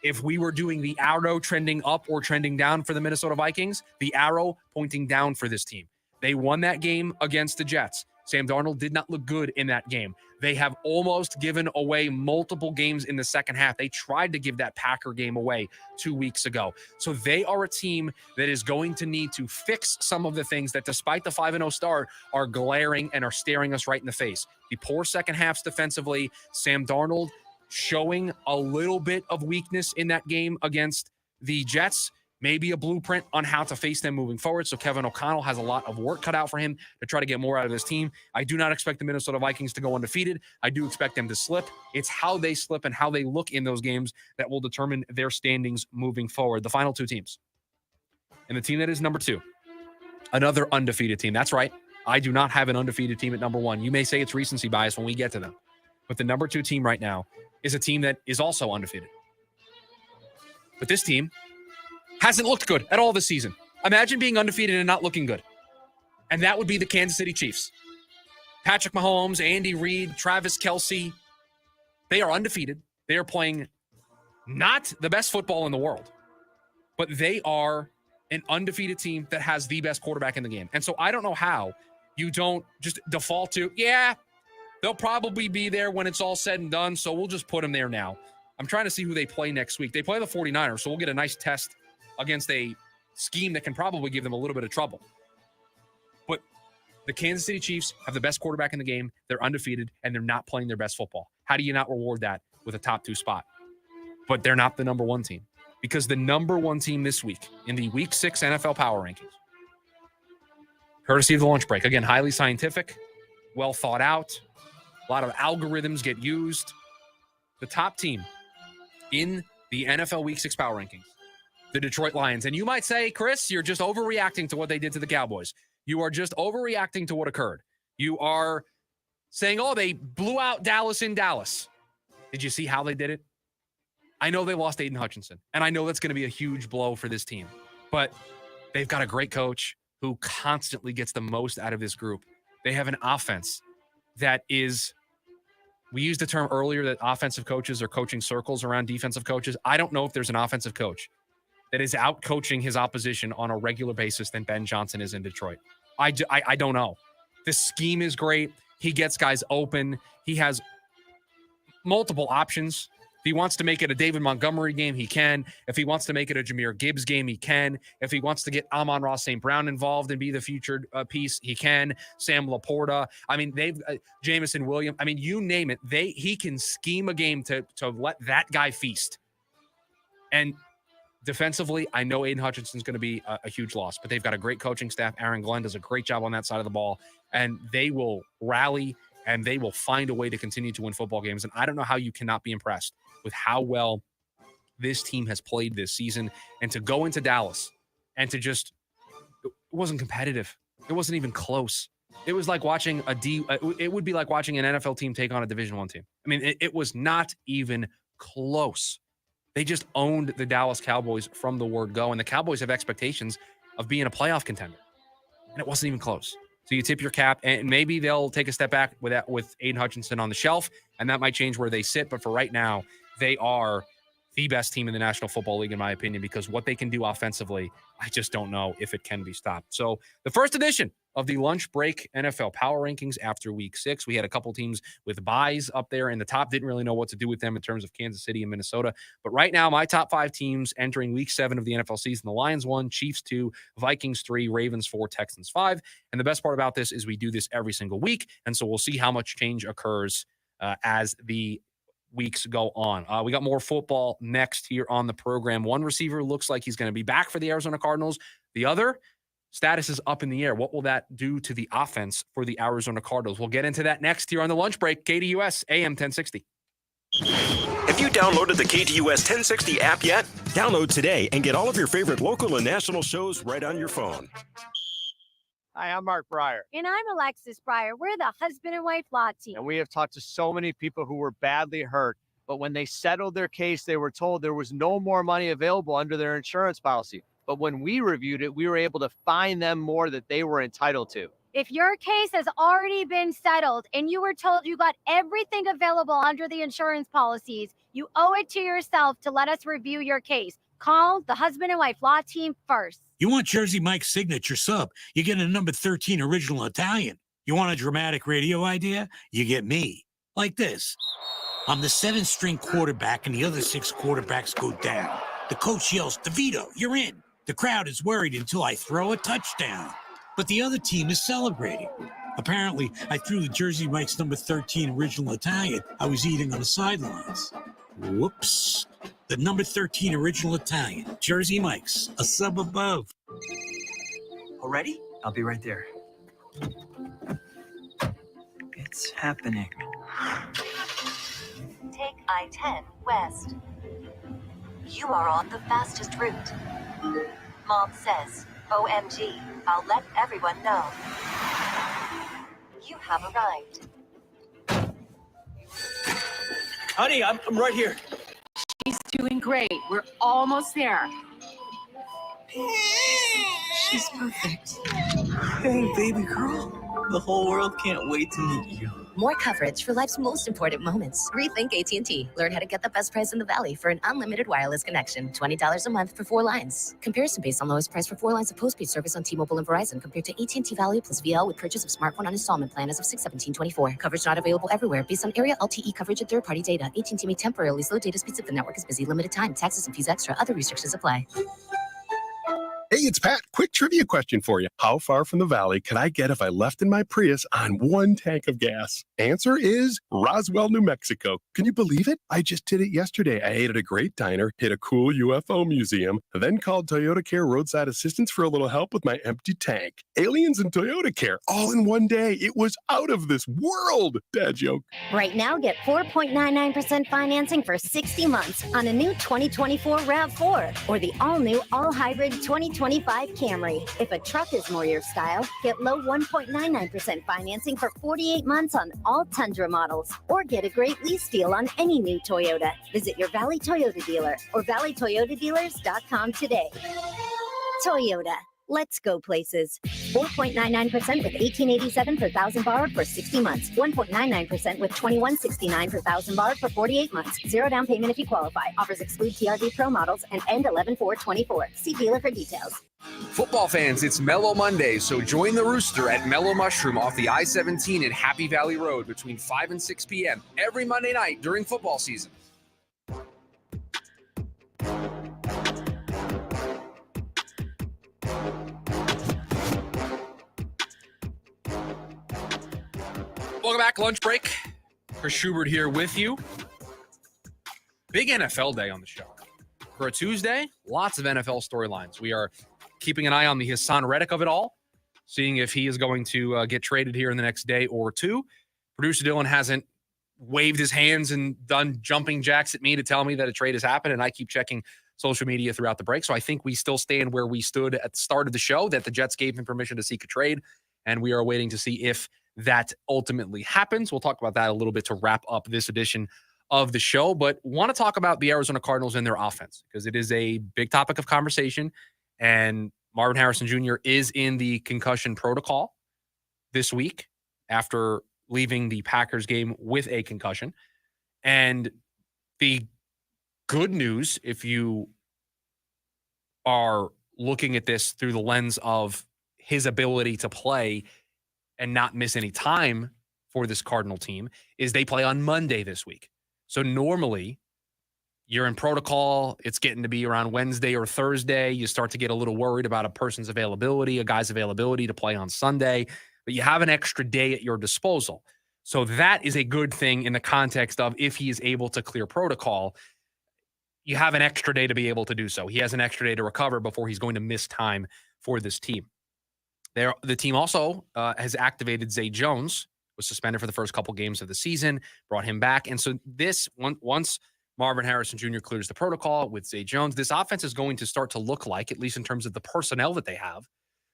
If we were doing the arrow trending up or trending down for the Minnesota Vikings, the arrow pointing down for this team. They won that game against the Jets. Sam Darnold did not look good in that game. They have almost given away multiple games in the second half. They tried to give that Packer game away 2 weeks ago. So they are a team that is going to need to fix some of the things that, despite the 5-0 start, are glaring and are staring us right in the face. The poor second halves defensively, Sam Darnold showing a little bit of weakness in that game against the Jets. Maybe a blueprint on how to face them moving forward. So Kevin O'Connell has a lot of work cut out for him to try to get more out of this team. I do not expect the Minnesota Vikings to go undefeated. I do expect them to slip. It's how they slip and how they look in those games that will determine their standings moving forward. The final 2 teams. And the team that is number 2, another undefeated team. That's right. I do not have an undefeated team at number 1. You may say it's recency bias when we get to them. But the number 2 team right now is a team that is also undefeated. But this team hasn't looked good at all this season. Imagine being undefeated and not looking good. And that would be the Kansas City Chiefs. Patrick Mahomes, Andy Reid, Travis Kelce, they are undefeated. They are playing not the best football in the world, but they are an undefeated team that has the best quarterback in the game. And so I don't know how you don't just default to, They'll probably be there when it's all said and done, so we'll just put them there now. I'm trying to see who they play next week. They play the 49ers, so we'll get a nice test against a scheme that can probably give them a little bit of trouble. But the Kansas City Chiefs have the best quarterback in the game. They're undefeated, and they're not playing their best football. How do you not reward that with a top 2 spot? But they're not the number 1 team, because the number 1 team this week in the Week 6 NFL Power Rankings, courtesy of the lunch break, again, highly scientific, well thought out, a lot of algorithms get used. The top team in the NFL Week 6 Power Rankings, the Detroit Lions. And you might say, Chris, you're just overreacting to what they did to the Cowboys. You are just overreacting to what occurred. You are saying, oh, they blew out Dallas in Dallas. Did you see how they did it? I know they lost Aiden Hutchinson, and I know that's going to be a huge blow for this team. But they've got a great coach who constantly gets the most out of this group. They have an offense that is, we used the term earlier that offensive coaches are coaching circles around defensive coaches. I don't know if there's an offensive coach that is out coaching his opposition on a regular basis than Ben Johnson is in Detroit. I don't know. The scheme is great. He gets guys open. He has multiple options. If he wants to make it a David Montgomery game, he can. If he wants to make it a Jahmyr Gibbs game, he can. If he wants to get Amon-Ra St. Brown involved and be the featured piece, he can. Sam Laporta. I mean, they've Jamison Williams. I mean, you name it. He can scheme a game to let that guy feast. And defensively, I know Aiden Hutchinson's going to be a huge loss, but they've got a great coaching staff. Aaron Glenn does a great job on that side of the ball, and they will rally and they will find a way to continue to win football games. And I don't know how you cannot be impressed with how well this team has played this season, and to go into Dallas and to just, it wasn't competitive. It wasn't even close. It was like watching it would be like watching an NFL team take on a Division I team. I mean, it was not even close. They just owned the Dallas Cowboys from the word go, and the Cowboys have expectations of being a playoff contender, and it wasn't even close. So you tip your cap, and maybe they'll take a step back with Aiden Hutchinson on the shelf, and that might change where they sit. But for right now, they are the best team in the National Football League, in my opinion, because what they can do offensively, I just don't know if it can be stopped. So the first edition of the Lunch Break NFL Power Rankings after Week 6. We had a couple teams with buys up there in the top. Didn't really know what to do with them in terms of Kansas City and Minnesota. But right now, my top 5 teams entering Week 7 of the NFL season: the Lions 1, Chiefs 2, Vikings 3, Ravens 4, Texans 5. And the best part about this is we do this every single week. And so we'll see how much change occurs as the weeks go on. We got more football next here on the program. One receiver looks like he's going to be back for the Arizona Cardinals. The other status is up in the air. What will that do to the offense for the Arizona Cardinals? We'll get into that next here on the Lunch Break. KDUS AM 1060. Have you downloaded the KDUS 1060 app yet? Download today and get all of your favorite local and national shows right on your phone. Hi, I'm Mark Breyer. And I'm Alexis Breyer. We're the husband and wife law team. And we have talked to so many people who were badly hurt, but when they settled their case, they were told there was no more money available under their insurance policy. But when we reviewed it, we were able to find them more that they were entitled to. If your case has already been settled and you were told you got everything available under the insurance policies, you owe it to yourself to let us review your case. Call the husband and wife law team first. You want Jersey Mike's signature sub, you get a number 13 original Italian. You want a dramatic radio idea? You get me. Like this. I'm the 7th string quarterback and the other 6 quarterbacks go down. The coach yells, DeVito, you're in. The crowd is worried until I throw a touchdown. But the other team is celebrating. Apparently, I threw the Jersey Mike's number 13 original Italian I was eating on the sidelines. Whoops. The number 13 original Italian, Jersey Mike's, a sub above. Already? I'll be right there. It's happening. Take I-10 west. You are on the fastest route. Mom says, OMG, I'll let everyone know. You have arrived. Honey, I'm right here. She's doing great. We're almost there. She's perfect. Hey, baby girl. The whole world can't wait to meet you. More coverage for life's most important moments. Rethink AT&T. Learn how to get the best price in the Valley for an unlimited wireless connection. $20 a month for 4 lines. Comparison based on lowest price for 4 lines of postpaid service on T-Mobile and Verizon compared to AT&T Value plus VL with purchase of smartphone on installment plan as of 6/17/24. Coverage not available everywhere based on area LTE coverage and third-party data. AT&T may temporarily slow data speeds if the network is busy. Limited time. Taxes and fees extra. Other restrictions apply. Hey, it's Pat. Quick trivia question for you. How far from the Valley could I get if I left in my Prius on 1 tank of gas? Answer is Roswell, New Mexico. Can you believe it? I just did it yesterday. I ate at a great diner, hit a cool UFO museum, then called Toyota Care Roadside Assistance for a little help with my empty tank. Aliens and Toyota Care all in one day. It was out of this world. Dad joke. Right now, get 4.99% financing for 60 months on a new 2024 RAV4 or the all-new, all-hybrid 2025 Camry. If a truck is more your style, get low 1.99% financing for 48 months on all Tundra models or get a great lease deal on any new Toyota. Visit your Valley Toyota dealer or valleytoyotadealers.com today. Toyota. Let's go places. 4.99% with $18.87 per thousand borrowed for 60 months. 1.99% with $21.69 per thousand borrowed for 48 months. Zero down payment if you qualify. Offers exclude TRD Pro models and end 11/4/24. See dealer for details. Football fans, it's Mellow Monday, so join the Rooster at Mellow Mushroom off the I-17 in Happy Valley Road between 5 and 6 p.m. every Monday night during football season. Welcome back, lunch break. Chris Schubert here with you. Big NFL day on the show. For a Tuesday, lots of NFL storylines. We are keeping an eye on the Haason Reddick of it all, seeing if he is going to get traded here in the next day or two. Producer Dylan hasn't waved his hands and done jumping jacks at me to tell me that a trade has happened, and I keep checking social media throughout the break. So I think we still stand where we stood at the start of the show, that the Jets gave him permission to seek a trade, and we are waiting to see if that ultimately happens. We'll talk about that a little bit to wrap up this edition of the show, but want to talk about the Arizona Cardinals and their offense because it is a big topic of conversation, and Marvin Harrison Jr. is in the concussion protocol this week after leaving the Packers game with a concussion. And the good news, if you are looking at this through the lens of his ability to play and not miss any time for this Cardinal team, is they play on Monday this week. So normally you're in protocol. It's getting to be around Wednesday or Thursday. You start to get a little worried about a person's availability, a guy's availability to play on Sunday, but you have an extra day at your disposal. So that is a good thing in the context of if he is able to clear protocol, you have an extra day to be able to do so. He has an extra day to recover before he's going to miss time for this team. The team also has activated Zay Jones, was suspended for the first couple games of the season, brought him back. And so once Marvin Harrison Jr. clears the protocol with Zay Jones, this offense is going to start to look like, at least in terms of the personnel that they have,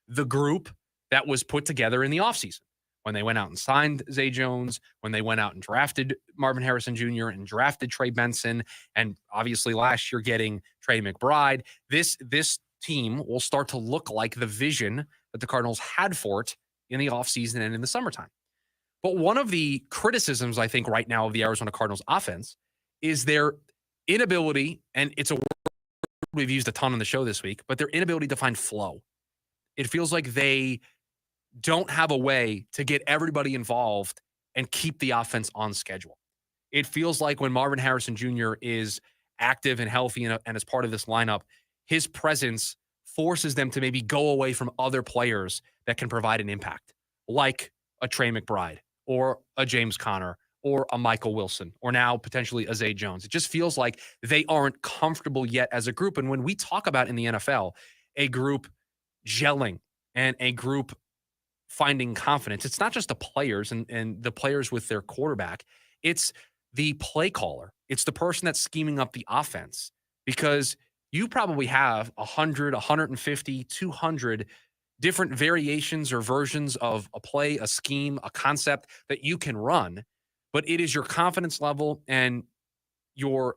the group that was put together in the offseason. When they went out and signed Zay Jones, when they went out and drafted Marvin Harrison Jr. and drafted Trey Benson, and obviously last year getting Trey McBride, this team will start to look like the vision that the Cardinals had for it in the offseason and in the summertime. But one of the criticisms, I think, right now of the Arizona Cardinals offense is their inability, and it's a word we've used a ton on the show this week, but their inability to find flow. It feels like they don't have a way to get everybody involved and keep the offense on schedule. It feels like when Marvin Harrison Jr. is active and healthy and as part of this lineup, his presence forces them to maybe go away from other players that can provide an impact, like a Trey McBride or a James Conner or a Michael Wilson or now potentially a Zay Jones. It just feels like they aren't comfortable yet as a group. And when we talk about in the NFL, a group gelling and a group finding confidence, it's not just the players and the players with their quarterback. It's the play caller. It's the person that's scheming up the offense, because you probably have 100, 150, 200 different variations or versions of a play, a scheme, a concept that you can run, but it is your confidence level and your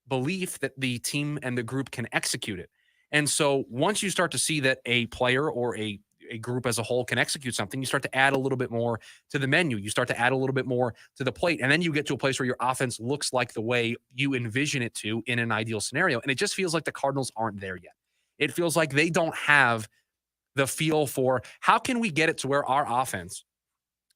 belief that the team and the group can execute it. And so once you start to see that a player or a a group as a whole can execute something, you start to add a little bit more to the menu. You start to add a little bit more to the plate. And then you get to a place where your offense looks like the way you envision it to in an ideal scenario. And it just feels like the Cardinals aren't there yet. It feels like they don't have the feel for how can we get it to where our offense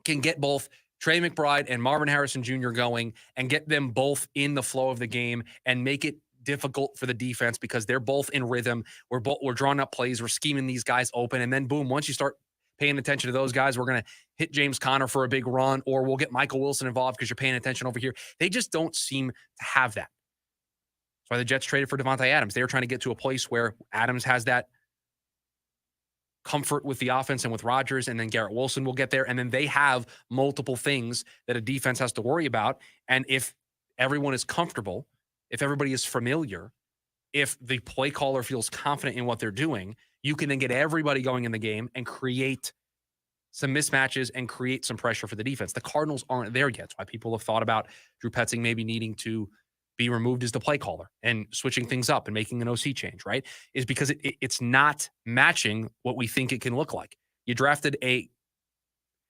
can get both Trey McBride and Marvin Harrison Jr. going and get them both in the flow of the game and make it difficult for the defense because they're both in rhythm. We're drawing up plays. We're scheming these guys open. And then boom, once you start paying attention to those guys, we're going to hit James Conner for a big run, or we'll get Michael Wilson involved because you're paying attention over here. They just don't seem to have that. That's why the Jets traded for Devontae Adams. They were trying to get to a place where Adams has that comfort with the offense and with Rodgers, and then Garrett Wilson will get there. And then they have multiple things that a defense has to worry about. And if everyone is comfortable, if everybody is familiar, if the play caller feels confident in what they're doing, you can then get everybody going in the game and create some mismatches and create some pressure for the defense. The Cardinals aren't there yet. That's why people have thought about Drew Petzing maybe needing to be removed as the play caller and switching things up and making an OC change, right? Is because it's not matching what we think it can look like. You drafted a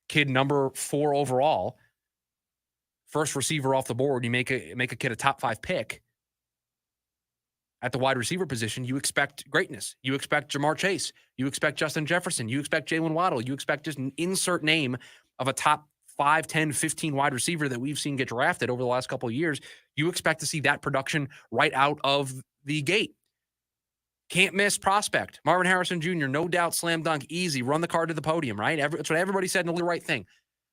kid number 4 overall, first receiver off the board. You make a kid a top 5 pick at the wide receiver position. You expect greatness. You expect Jamar Chase. You expect Justin Jefferson. You expect Jalen Waddle. You expect just an insert name of a top 5, 10, 15 wide receiver that we've seen get drafted over the last couple of years. You expect to see that production right out of the gate. Can't miss prospect. Marvin Harrison Jr., no doubt, slam dunk, easy, run the card to the podium, right? That's what everybody said and the right thing.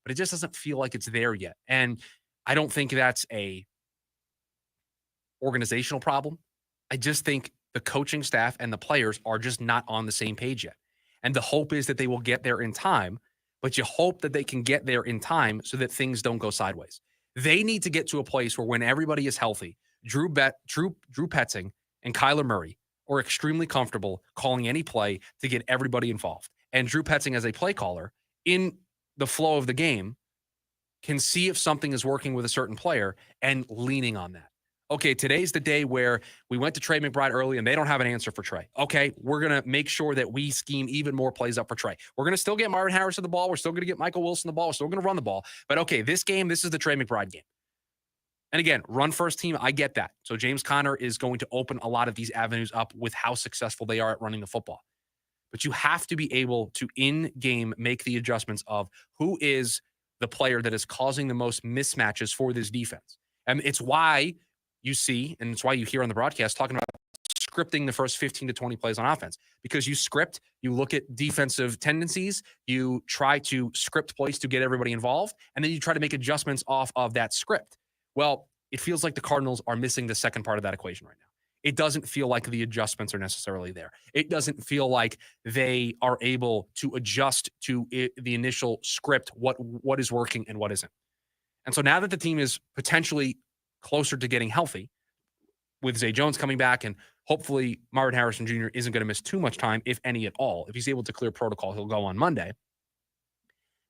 But it just doesn't feel like it's there yet. And I don't think that's a organizational problem. I just think the coaching staff and the players are just not on the same page yet. And the hope is that they will get there in time, but you hope that they can get there in time so that things don't go sideways. They need to get to a place where when everybody is healthy, Drew Petzing and Kyler Murray are extremely comfortable calling any play to get everybody involved. And Drew Petzing, as a play caller, in the flow of the game, can see if something is working with a certain player and leaning on that. Okay, today's the day where we went to Trey McBride early and they don't have an answer for Trey. Okay, we're going to make sure that we scheme even more plays up for Trey. We're going to still get Marvin Harrison the ball. We're still going to get Michael Wilson the ball. We're still going to run the ball. But okay, this game, this is the Trey McBride game. And again, run first team, I get that. So James Conner is going to open a lot of these avenues up with how successful they are at running the football. But you have to be able to in-game make the adjustments of who is the player that is causing the most mismatches for this defense. And it's why you see, and it's why you hear on the broadcast talking about scripting the first 15 to 20 plays on offense, because you script, you look at defensive tendencies, you try to script plays to get everybody involved, and then you try to make adjustments off of that script. Well, it feels like the Cardinals are missing the second part of that equation right now. It doesn't feel like the adjustments are necessarily there. It doesn't feel like they are able to adjust to the initial script, what is working and what isn't. And so now that the team is potentially closer to getting healthy, with Zay Jones coming back, and hopefully Marvin Harrison Jr. isn't going to miss too much time, if any at all. If he's able to clear protocol, he'll go on Monday.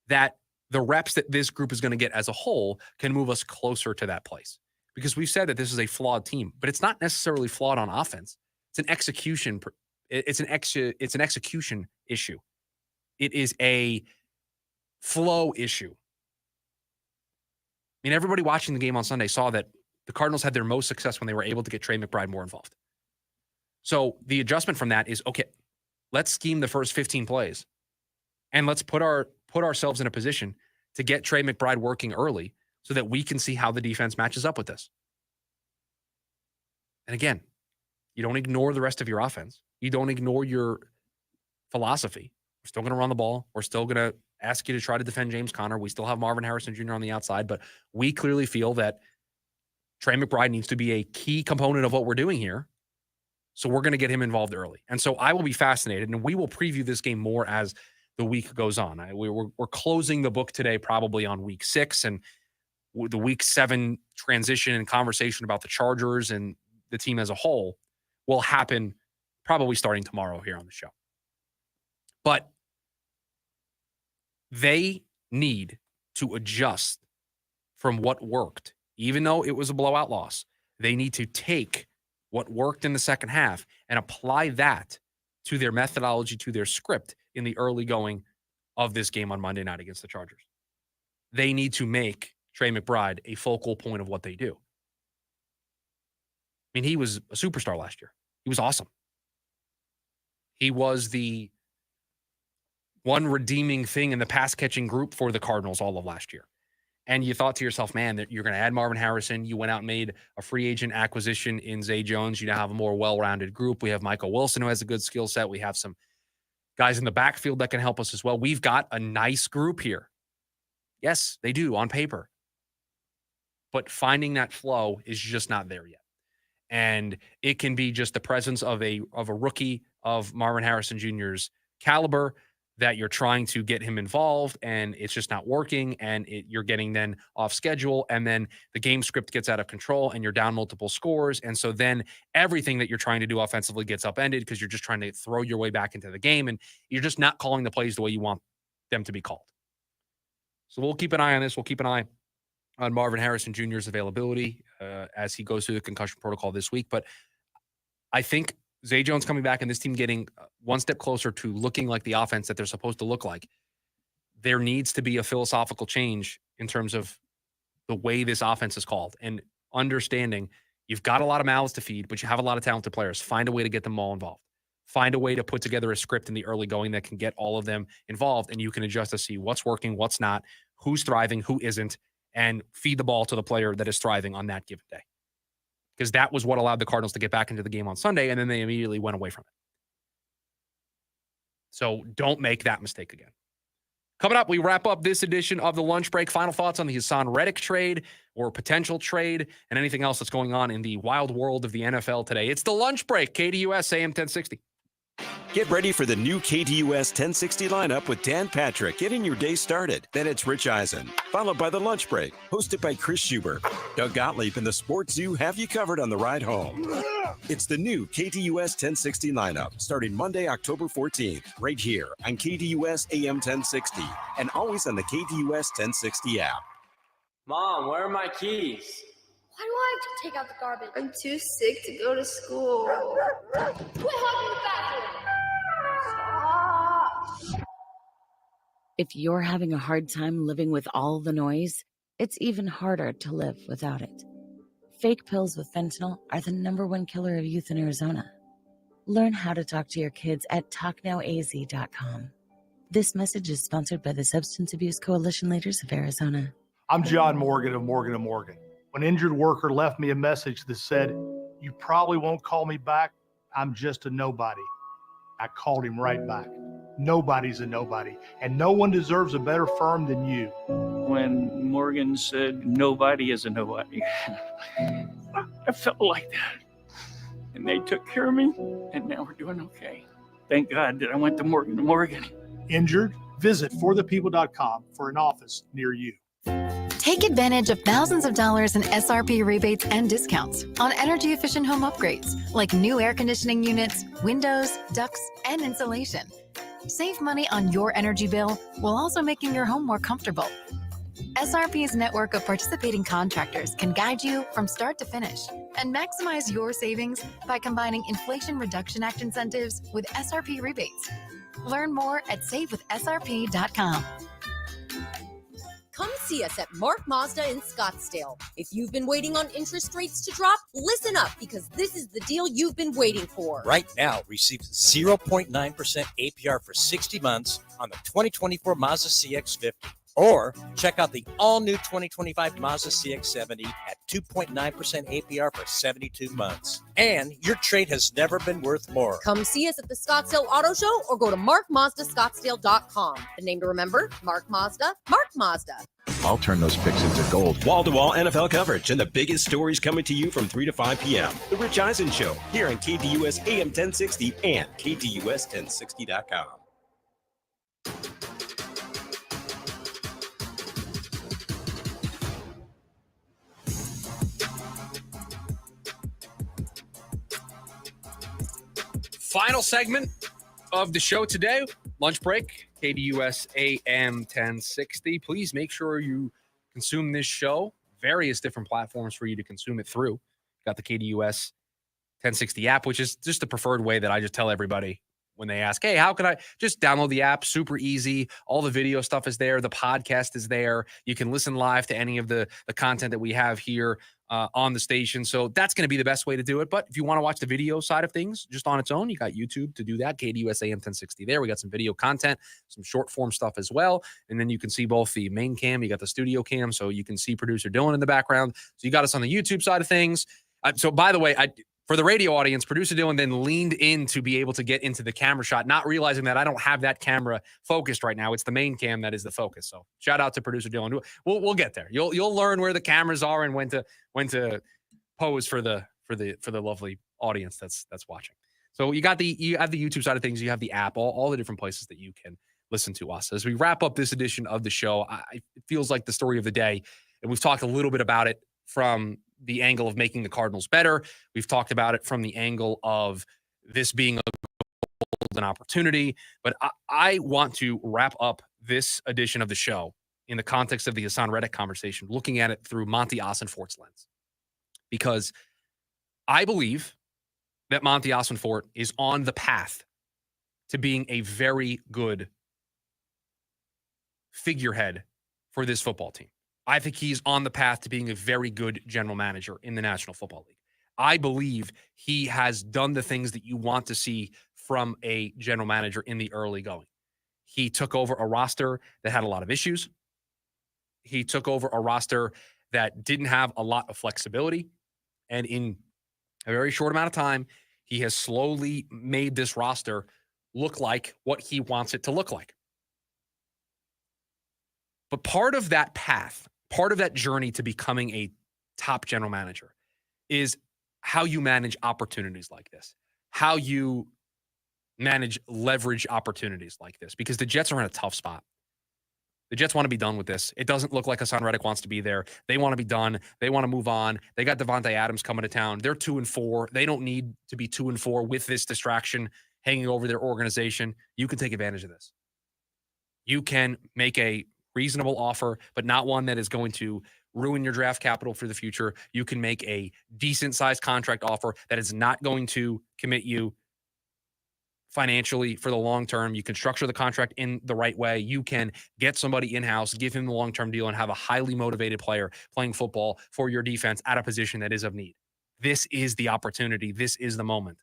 That the reps that this group is going to get as a whole can move us closer to that place. Because we've said that this is a flawed team, but it's not necessarily flawed on offense. It's an execution. It's an execution issue. It is a flow issue. I mean, everybody watching the game on Sunday saw that the Cardinals had their most success when they were able to get Trey McBride more involved. So the adjustment from that is, okay, let's scheme the first 15 plays and let's put ourselves in a position to get Trey McBride working early so that we can see how the defense matches up with this. And again, you don't ignore the rest of your offense. You don't ignore your philosophy. We're still going to run the ball. We're still going to ask you to try to defend James Conner. We still have Marvin Harrison Jr. on the outside, but we clearly feel that Trey McBride needs to be a key component of what we're doing here. So we're going to get him involved early. And so I will be fascinated, and we will preview this game more as the week goes on. We're closing the book today probably on week 6, and the week 7 transition and conversation about the Chargers and the team as a whole will happen probably starting tomorrow here on the show. But they need to adjust from what worked. Even though it was a blowout loss, they need to take what worked in the second half and apply that to their methodology, to their script, in the early going of this game on Monday night against the Chargers. They need to make Trey McBride a focal point of what they do. I mean, he was a superstar last year. He was awesome. He was the one redeeming thing in the pass-catching group for the Cardinals all of last year. And you thought to yourself, man, that you're going to add Marvin Harrison. You went out and made a free agent acquisition in Zay Jones. You now have a more well-rounded group. We have Michael Wilson, who has a good skill set. We have some guys in the backfield that can help us as well. We've got a nice group here. Yes, they do on paper. But finding that flow is just not there yet. And it can be just the presence of a rookie of Marvin Harrison Jr.'s caliber that you're trying to get him involved, and it's just not working, and you're getting then off schedule, and then the game script gets out of control, and you're down multiple scores, and so then everything that you're trying to do offensively gets upended because you're just trying to throw your way back into the game, and you're just not calling the plays the way you want them to be called. So we'll keep an eye on this. We'll keep an eye on Marvin Harrison Jr.'s availability as he goes through the concussion protocol this week, but I think Zay Jones coming back and this team getting one step closer to looking like the offense that they're supposed to look like, there needs to be a philosophical change in terms of the way this offense is called and understanding you've got a lot of mouths to feed, but you have a lot of talented players. Find a way to get them all involved. Find a way to put together a script in the early going that can get all of them involved, and you can adjust to see what's working, what's not, who's thriving, who isn't, and feed the ball to the player that is thriving on that given day. Because that was what allowed the Cardinals to get back into the game on Sunday, and then they immediately went away from it. So don't make that mistake again. Coming up, we wrap up this edition of the Lunch Break. Final thoughts on the Haason Reddick trade or potential trade and anything else that's going on in the wild world of the NFL today. It's the Lunch Break, KDUS AM 1060. Get ready for the new KDUS 1060 lineup with Dan Patrick getting your day started. Then it's Rich Eisen, followed by The Lunch Break, hosted by Chris Schubert. Doug Gottlieb and the Sports Zoo have you covered on the ride home. It's the new KDUS 1060 lineup, starting Monday, October 14th, right here on KDUS AM 1060, and always on the KDUS 1060 app. Mom, where are my keys? Why do I have to take out the garbage? I'm too sick to go to school. Quit hogging the bathroom! Stop! If you're having a hard time living with all the noise, it's even harder to live without it. Fake pills with fentanyl are the #1 killer of youth in Arizona. Learn how to talk to your kids at talknowaz.com. This message is sponsored by the Substance Abuse Coalition Leaders of Arizona. I'm John Morgan of Morgan & Morgan. When an injured worker left me a message that said, "You probably won't call me back. I'm just a nobody," I called him right back. Nobody's a nobody, and no one deserves a better firm than you. When Morgan said nobody is a nobody, I felt like that. And they took care of me, and now we're doing okay. Thank God that I went to Morgan & Morgan. Injured? Visit forthepeople.com for an office near you. Take advantage of thousands of dollars in SRP rebates and discounts on energy-efficient home upgrades like new air conditioning units, windows, ducts, and insulation. Save money on your energy bill while also making your home more comfortable. SRP's network of participating contractors can guide you from start to finish and maximize your savings by combining Inflation Reduction Act incentives with SRP rebates. Learn more at savewithsrp.com. Come see us at Mark Mazda in Scottsdale. If you've been waiting on interest rates to drop, listen up because this is the deal you've been waiting for. Right now, receive 0.9% APR for 60 months on the 2024 Mazda CX-50. Or check out the all-new 2025 Mazda CX-70 at 2.9% APR for 72 months. And your trade has never been worth more. Come see us at the Scottsdale Auto Show or go to markmazdascottsdale.com. The name to remember, Mark Mazda, Mark Mazda. I'll turn those picks into gold. Wall-to-wall NFL coverage and the biggest stories coming to you from 3 to 5 p.m. The Rich Eisen Show here on KDUS AM 1060 and KDUS1060.com. Final segment of the show today, lunch break, KDUS AM 1060. Please make sure you consume this show. Various different platforms for you to consume it through. Got the KDUS 1060 app, which is just the preferred way that I just tell everybody when they ask, hey, how can I just download the app? Super easy. All the video stuff is there. The podcast is there. You can listen live to any of the content that we have here on the station. So that's going to be the best way to do it. But if you want to watch the video side of things just on its own, you got YouTube to do that. KDUS AM 1060 there. We got some video content, some short form stuff as well. And then you can see both the main cam, you got the studio cam, so you can see producer Dylan in the background. So you got us on the YouTube side of things. So by the way, for the radio audience, producer Dylan then leaned in to be able to get into the camera shot, not realizing that I don't have that camera focused right now. It's the main cam that is the focus. So shout out to producer Dylan. We'll get there. You'll learn where the cameras are and when to pose for the lovely audience that's watching. So you have the YouTube side of things. You have the app, all the different places that you can listen to us. As we wrap up this edition of the show, it feels like the story of the day, and we've talked a little bit about it from the angle of making the Cardinals better. We've talked about it from the angle of this being a golden opportunity. But I want to wrap up this edition of the show in the context of the Haason Reddick conversation, looking at it through Monty Ossenfort's lens. Because I believe that Monty Ossenfort is on the path to being a very good figurehead for this football team. I think he's on the path to being a very good general manager in the National Football League. I believe he has done the things that you want to see from a general manager in the early going. He took over a roster that had a lot of issues. He took over a roster that didn't have a lot of flexibility. And in a very short amount of time, he has slowly made this roster look like what he wants it to look like. But part of that path, part of that journey to becoming a top general manager is how you manage opportunities like this, how you manage leverage opportunities like this, because the Jets are in a tough spot. The Jets want to be done with this. It doesn't look like Haason Reddick wants to be there. They want to be done. They want to move on. They got Devontae Adams coming to town. They're 2-4. They don't need to be 2-4 with this distraction hanging over their organization. You can take advantage of this. You can make a reasonable offer, but not one that is going to ruin your draft capital for the future. You can make a decent sized contract offer that is not going to commit you financially for the long term. You can structure the contract in the right way. You can get somebody in-house, give him the long-term deal, and have a highly motivated player playing football for your defense at a position that is of need. This is the opportunity. This is the moment.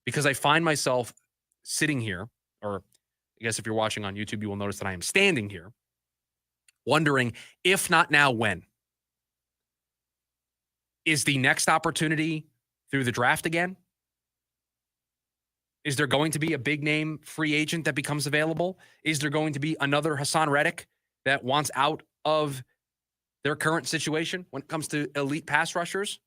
Because I find myself sitting here, or I guess if you're watching on YouTube, you will notice that I am standing here wondering, if not now, when? Is the next opportunity through the draft again? Is there going to be a big name free agent that becomes available? Is there going to be another Haason Reddick that wants out of their current situation when it comes to elite pass rushers?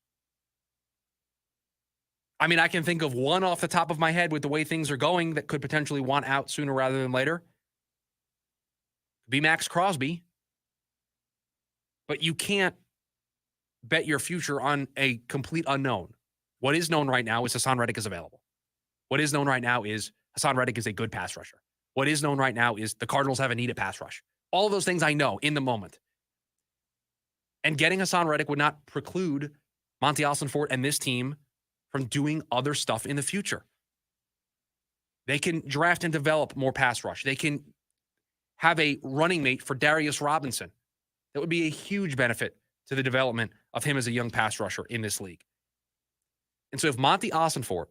I mean, I can think of one off the top of my head with the way things are going that could potentially want out sooner rather than later. Be Max Crosby. But you can't bet your future on a complete unknown. What is known right now is Haason Reddick is available. What is known right now is Haason Reddick is a good pass rusher. What is known right now is the Cardinals have a needed pass rush. All of those things I know in the moment. And getting Haason Reddick would not preclude Monty Ossenfort and this team from doing other stuff in the future. They can draft and develop more pass rush. They can have a running mate for Darius Robinson. That would be a huge benefit to the development of him as a young pass rusher in this league. And so if Monty Ossenfort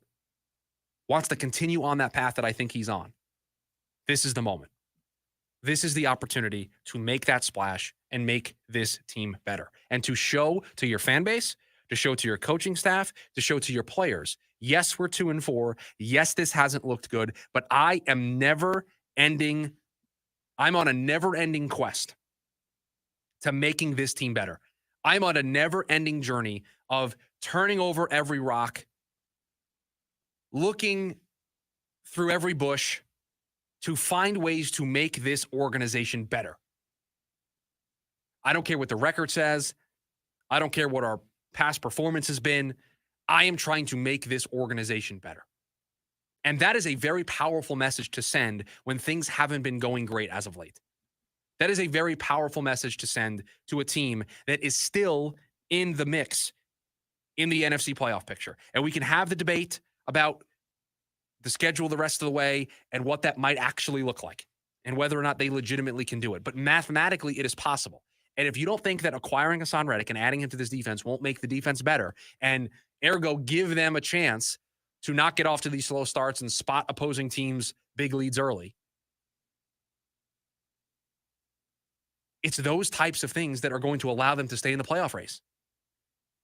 wants to continue on that path that I think he's on, this is the moment. This is the opportunity to make that splash and make this team better. And to show to your fan base, to show to your coaching staff, to show to your players, yes, we're 2-4. Yes, this hasn't looked good, but I'm on a never-ending quest to making this team better. I'm on a never-ending journey of turning over every rock, looking through every bush to find ways to make this organization better. I don't care what the record says. I don't care what our past performance has been. I am trying to make this organization better. And that is a very powerful message to send when things haven't been going great as of late. That is a very powerful message to send to a team that is still in the mix in the NFC playoff picture. And we can have the debate about the schedule the rest of the way, and what that might actually look like, and whether or not they legitimately can do it. But mathematically, it is possible. And if you don't think that acquiring Haason Reddick and adding him to this defense won't make the defense better, and ergo give them a chance to not get off to these slow starts and spot opposing teams' big leads early, it's those types of things that are going to allow them to stay in the playoff race.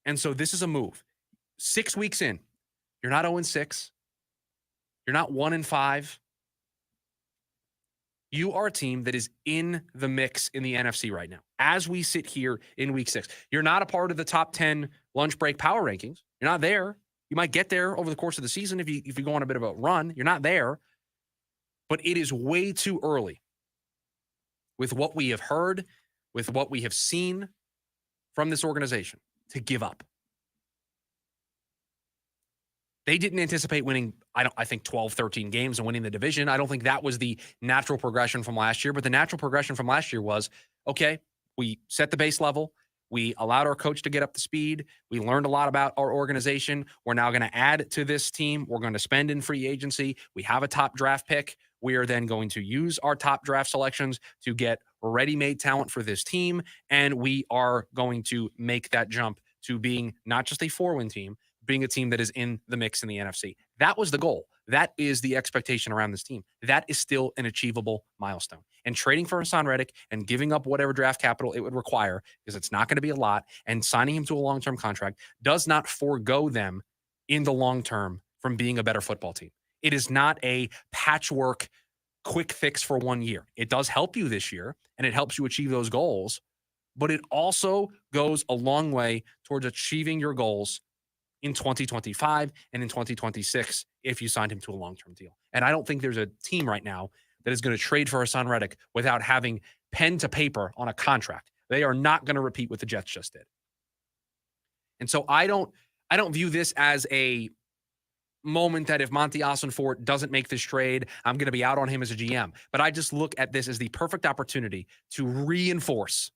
And so this is a move. 6 weeks in, you're not 0-6. You're not 1-5. You are a team that is in the mix in the NFC right now. As we sit here in week 6, you're not a part of the top 10 lunch break power rankings. You're not there. You might get there over the course of the season if you go on a bit of a run. You're not there. But it is way too early with what we have heard, with what we have seen from this organization to give up. They didn't anticipate winning, I think, 12, 13 games and winning the division. I don't think that was the natural progression from last year. But the natural progression from last year was, okay, we set the base level. We allowed our coach to get up to speed. We learned a lot about our organization. We're now going to add to this team. We're going to spend in free agency. We have a top draft pick. We are then going to use our top draft selections to get ready-made talent for this team. And we are going to make that jump to being not just a 4-win team, being a team that is in the mix in the NFC. That was the goal. That is the expectation around this team. That is still an achievable milestone. And trading for Haason Reddick and giving up whatever draft capital it would require, because it's not going to be a lot, and signing him to a long-term contract does not forego them in the long term from being a better football team. It is not a patchwork quick fix for 1 year. It does help you this year, and it helps you achieve those goals, but it also goes a long way towards achieving your goals in 2025 and in 2026 if you signed him to a long-term deal. And I don't think there's a team right now that is going to trade for Haason Reddick without having pen to paper on a contract. They are not going to repeat what the Jets just did. And so I don't view this as a moment that if Monty Ossenfort doesn't make this trade, I'm going to be out on him as a GM. But I just look at this as the perfect opportunity to reinforce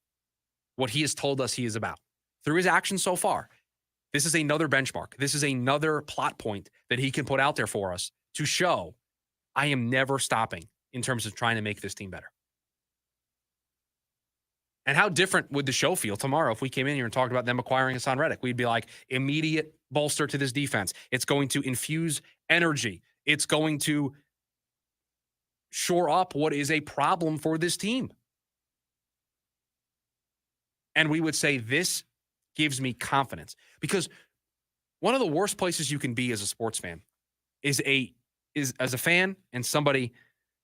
what he has told us he is about through his actions so far. This is another benchmark. This is another plot point that he can put out there for us to show I am never stopping in terms of trying to make this team better. And how different would the show feel tomorrow if we came in here and talked about them acquiring Haason Reddick? We'd be like, immediate bolster to this defense. It's going to infuse energy. It's going to shore up what is a problem for this team. And we would say this gives me confidence, because one of the worst places you can be as a sports fan is as a fan and somebody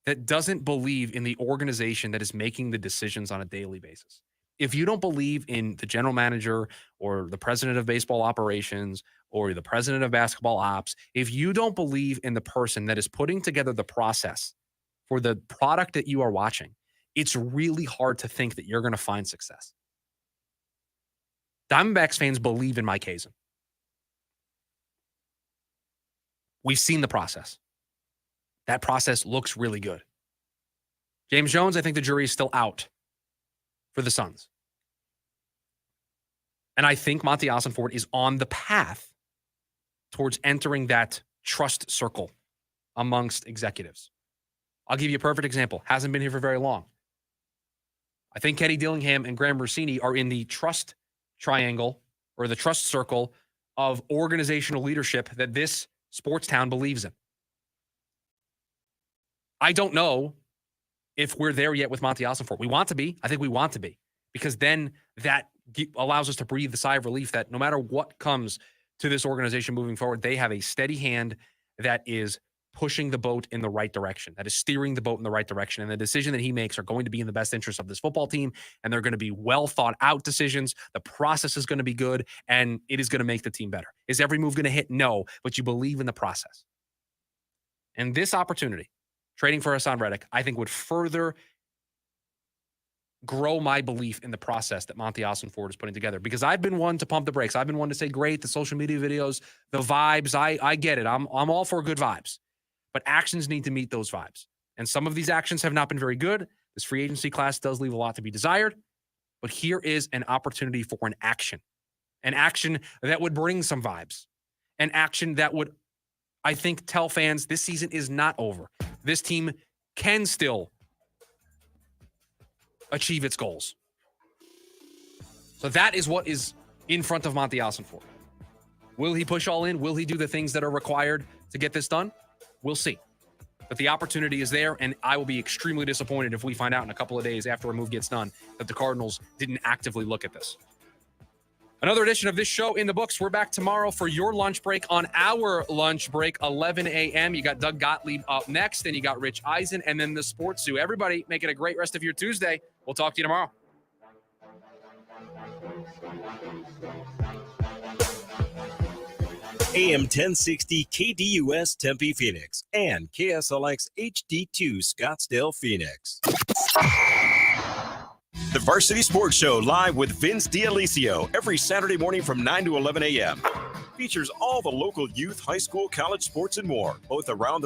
that doesn't believe in the organization that is making the decisions on a daily basis. If you don't believe in the general manager or the president of baseball operations or the president of basketball ops, if you don't believe in the person that is putting together the process for the product that you are watching, it's really hard to think that you're going to find success. Diamondbacks fans believe in Mike Hazen. We've seen the process. That process looks really good. James Jones, I think the jury is still out for the Suns. And I think Monty Ossenfort is on the path towards entering that trust circle amongst executives. I'll give you a perfect example. Hasn't been here for very long. I think Kenny Dillingham and Graham Rossini are in the trust triangle or the trust circle of organizational leadership that this sports town believes in. I don't know if we're there yet with Monty Ossenfort. We want to be. I think we want to be, because then that allows us to breathe the sigh of relief that no matter what comes to this organization moving forward, they have a steady hand that is pushing the boat in the right direction, that is steering the boat in the right direction. And the decision that he makes are going to be in the best interest of this football team. And they're going to be well thought out decisions. The process is going to be good, and it is going to make the team better. Is every move going to hit? No, but you believe in the process. And this opportunity, trading for Haason Reddick, I think would further grow my belief in the process that Monty Ossenfort is putting together, because I've been one to pump the brakes. I've been one to say, great, the social media videos, the vibes, I get it. I'm all for good vibes. But actions need to meet those vibes. And some of these actions have not been very good. This free agency class does leave a lot to be desired. But here is an opportunity for an action that would bring some vibes, an action that would, I think tell fans this season is not over. This team can still achieve its goals. So that is what is in front of Monty Haason for. Will he push all in? Will he do the things that are required to get this done? We'll see. But the opportunity is there, and I will be extremely disappointed if we find out in a couple of days after a move gets done that the Cardinals didn't actively look at this. Another edition of this show in the books. We're back tomorrow for your lunch break on our lunch break, 11 a.m. You got Doug Gottlieb up next, and you got Rich Eisen, and then the Sports Zoo. Everybody, make it a great rest of your Tuesday. We'll talk to you tomorrow. AM 1060 KDUS Tempe Phoenix and KSLX HD2 Scottsdale Phoenix. The Varsity Sports Show live with Vince D'Alicio every Saturday morning from 9 to 11 a.m. Features all the local youth, high school, college sports, and more, both around the